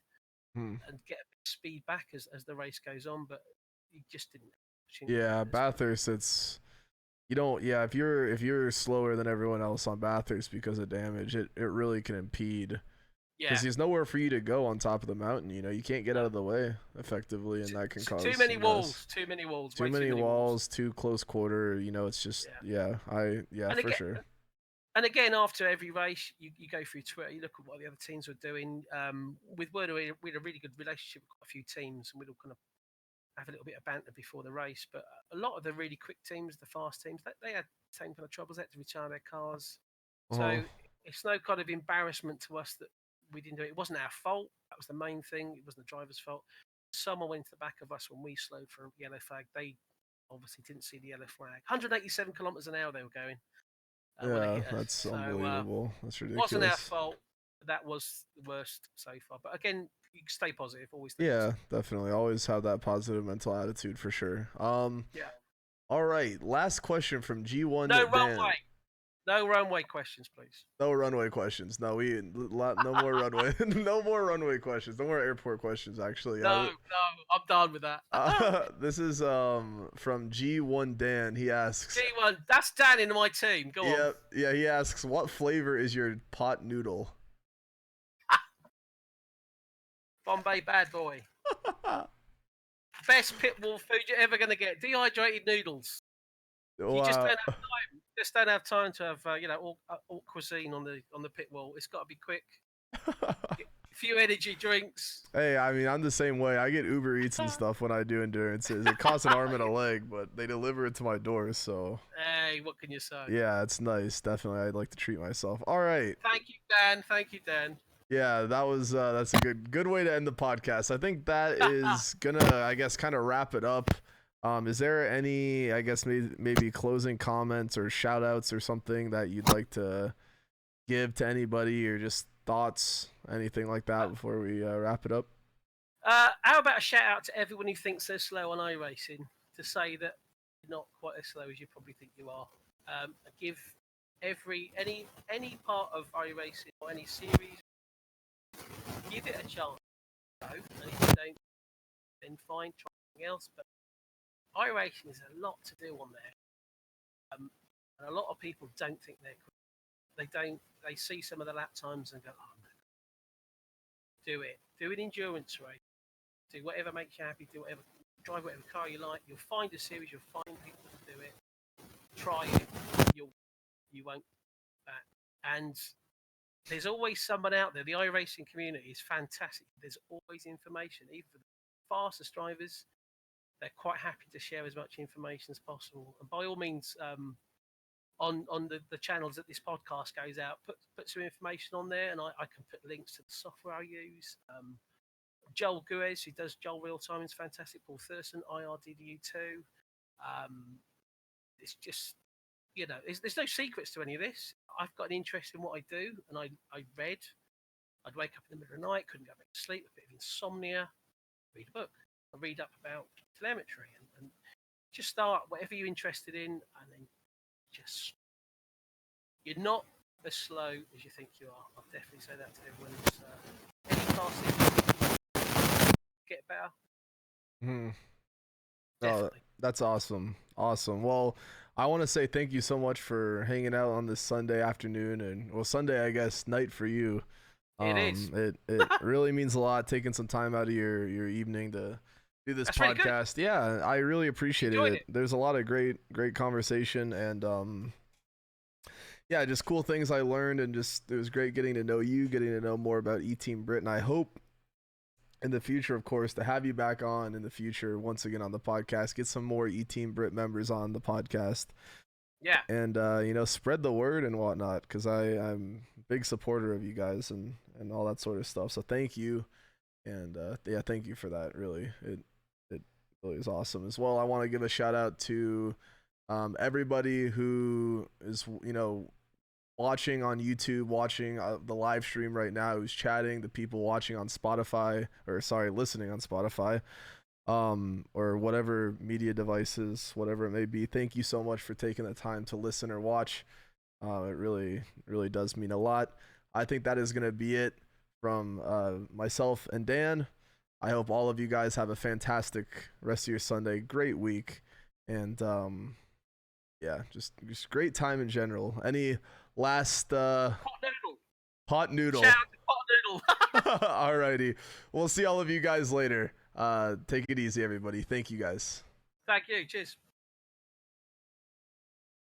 Speaker 2: and get a bit of speed back as the race goes on, but you just didn't.
Speaker 1: Yeah, Bathurst, it's you don't. Yeah, if you're slower than everyone else on Bathurst because of damage, it really can impede.
Speaker 2: Yeah,
Speaker 1: because there's nowhere for you to go on top of the mountain. You can't get out of the way effectively, and that can cause
Speaker 2: too many walls. Too many walls.
Speaker 1: Too many walls. Too close quarter. It's just for sure.
Speaker 2: And again, after every race, you go through Twitter, you look at what the other teams were doing. With Werner, we had a really good relationship with quite a few teams, and we'd all kind of have a little bit of banter before the race. But a lot of the really quick teams, the fast teams, they had the same kind of troubles. They had to retire their cars. So it's no kind of embarrassment to us that we didn't do it. It wasn't our fault. That was the main thing. It wasn't the driver's fault. Someone went to the back of us when we slowed for a yellow flag. They obviously didn't see the yellow flag. 187 kilometers an hour they were going.
Speaker 1: Yeah, that's unbelievable. That's ridiculous.
Speaker 2: Wasn't our fault. That was the worst so far. But again, you stay positive. Always.
Speaker 1: Definitely. Always have that positive mental attitude for sure.
Speaker 2: Yeah.
Speaker 1: All right. Last question from G1.
Speaker 2: No runway. No runway questions, please.
Speaker 1: No runway questions. No, no more runway. No more runway questions. No more airport questions. Actually.
Speaker 2: No, I'm done with that.
Speaker 1: This is from G1 Dan. He asks.
Speaker 2: G1, that's Dan in my team. Go on.
Speaker 1: Yeah. He asks, what flavor is your pot noodle?
Speaker 2: Bombay bad boy. Best Pitwall food you're ever going to get. Dehydrated noodles. You just don't have time. Just don't have time to have all cuisine on the Pitwall. It's got to be quick. A few energy drinks.
Speaker 1: Hey, I mean, I'm the same way. I get Uber Eats and stuff when I do endurances. It costs an arm and a leg, but they deliver it to my door. So.
Speaker 2: Hey, what can you say?
Speaker 1: Yeah, it's nice. Definitely, I'd like to treat myself. All right.
Speaker 2: Thank you, Dan.
Speaker 1: Yeah, that's a good way to end the podcast. I think that is gonna, I guess, kind of wrap it up. Is there any, I guess, maybe closing comments or shout outs or something that you'd like to give to anybody, or just thoughts, anything like that before we wrap it up?
Speaker 2: How about a shout out to everyone who thinks they're slow on iRacing, to say that you're not quite as slow as you probably think you are. Give any part of iRacing or any series, give it a chance. And if you don't, then fine, try something else. But iRacing is a lot to do on there, and a lot of people don't think they're quick. They don't. They see some of the lap times and go, "Oh no, do it. Do an endurance race. Do whatever makes you happy. Do whatever. Drive whatever car you like. You'll find a series. You'll find people to do it. Try it. You won't back. And there's always someone out there. The iRacing community is fantastic. There's always information, even for the fastest drivers. They're quite happy to share as much information as possible. And by all means, on the channels that this podcast goes out, put some information on there, and I can put links to the software I use. Joel Guez, who does Joel Real Time, is fantastic. Paul Thurston, IRDDU2. It's just, there's no secrets to any of this. I've got an interest in what I do, and I read. I'd wake up in the middle of the night, couldn't go back to sleep, a bit of insomnia, read a book. I read up about telemetry and just start whatever you're interested in, and then you're not as slow as you think you are. I'll definitely say that to everyone. Any class get better.
Speaker 1: Oh, that's awesome. Well, I want to say thank you so much for hanging out on this Sunday afternoon, and Sunday, I guess, night for you.
Speaker 2: It is.
Speaker 1: It really means a lot, taking some time out of your evening to do this podcast.
Speaker 2: Really,
Speaker 1: yeah, I really appreciated it. There's a lot of great conversation, and yeah, just cool things I learned, and just it was great getting to know you, getting to know more about eTeam BRIT, and I hope in the future, of course, to have you back on in the future once again on the podcast, get some more eTeam BRIT members on the podcast.
Speaker 2: Yeah.
Speaker 1: And spread the word and whatnot, because I'm a big supporter of you guys and all that sort of stuff. So thank you. And yeah, thank you for that. Really, it really is awesome as well. I want to give a shout out to everybody who is watching on YouTube, watching the live stream right now, who's chatting, the people watching on Spotify, listening on Spotify, or whatever media devices, whatever it may be. Thank you so much for taking the time to listen or watch. It really, really does mean a lot. I think that is going to be it from myself and Dan. I hope all of you guys have a fantastic rest of your Sunday, great week, and yeah, just great time in general. Any last
Speaker 2: Pot noodle.
Speaker 1: Shout
Speaker 2: out to Pot Noodle.
Speaker 1: Alrighty, we'll see all of you guys later. Take it easy, everybody. Thank you guys.
Speaker 2: Thank you. Cheers.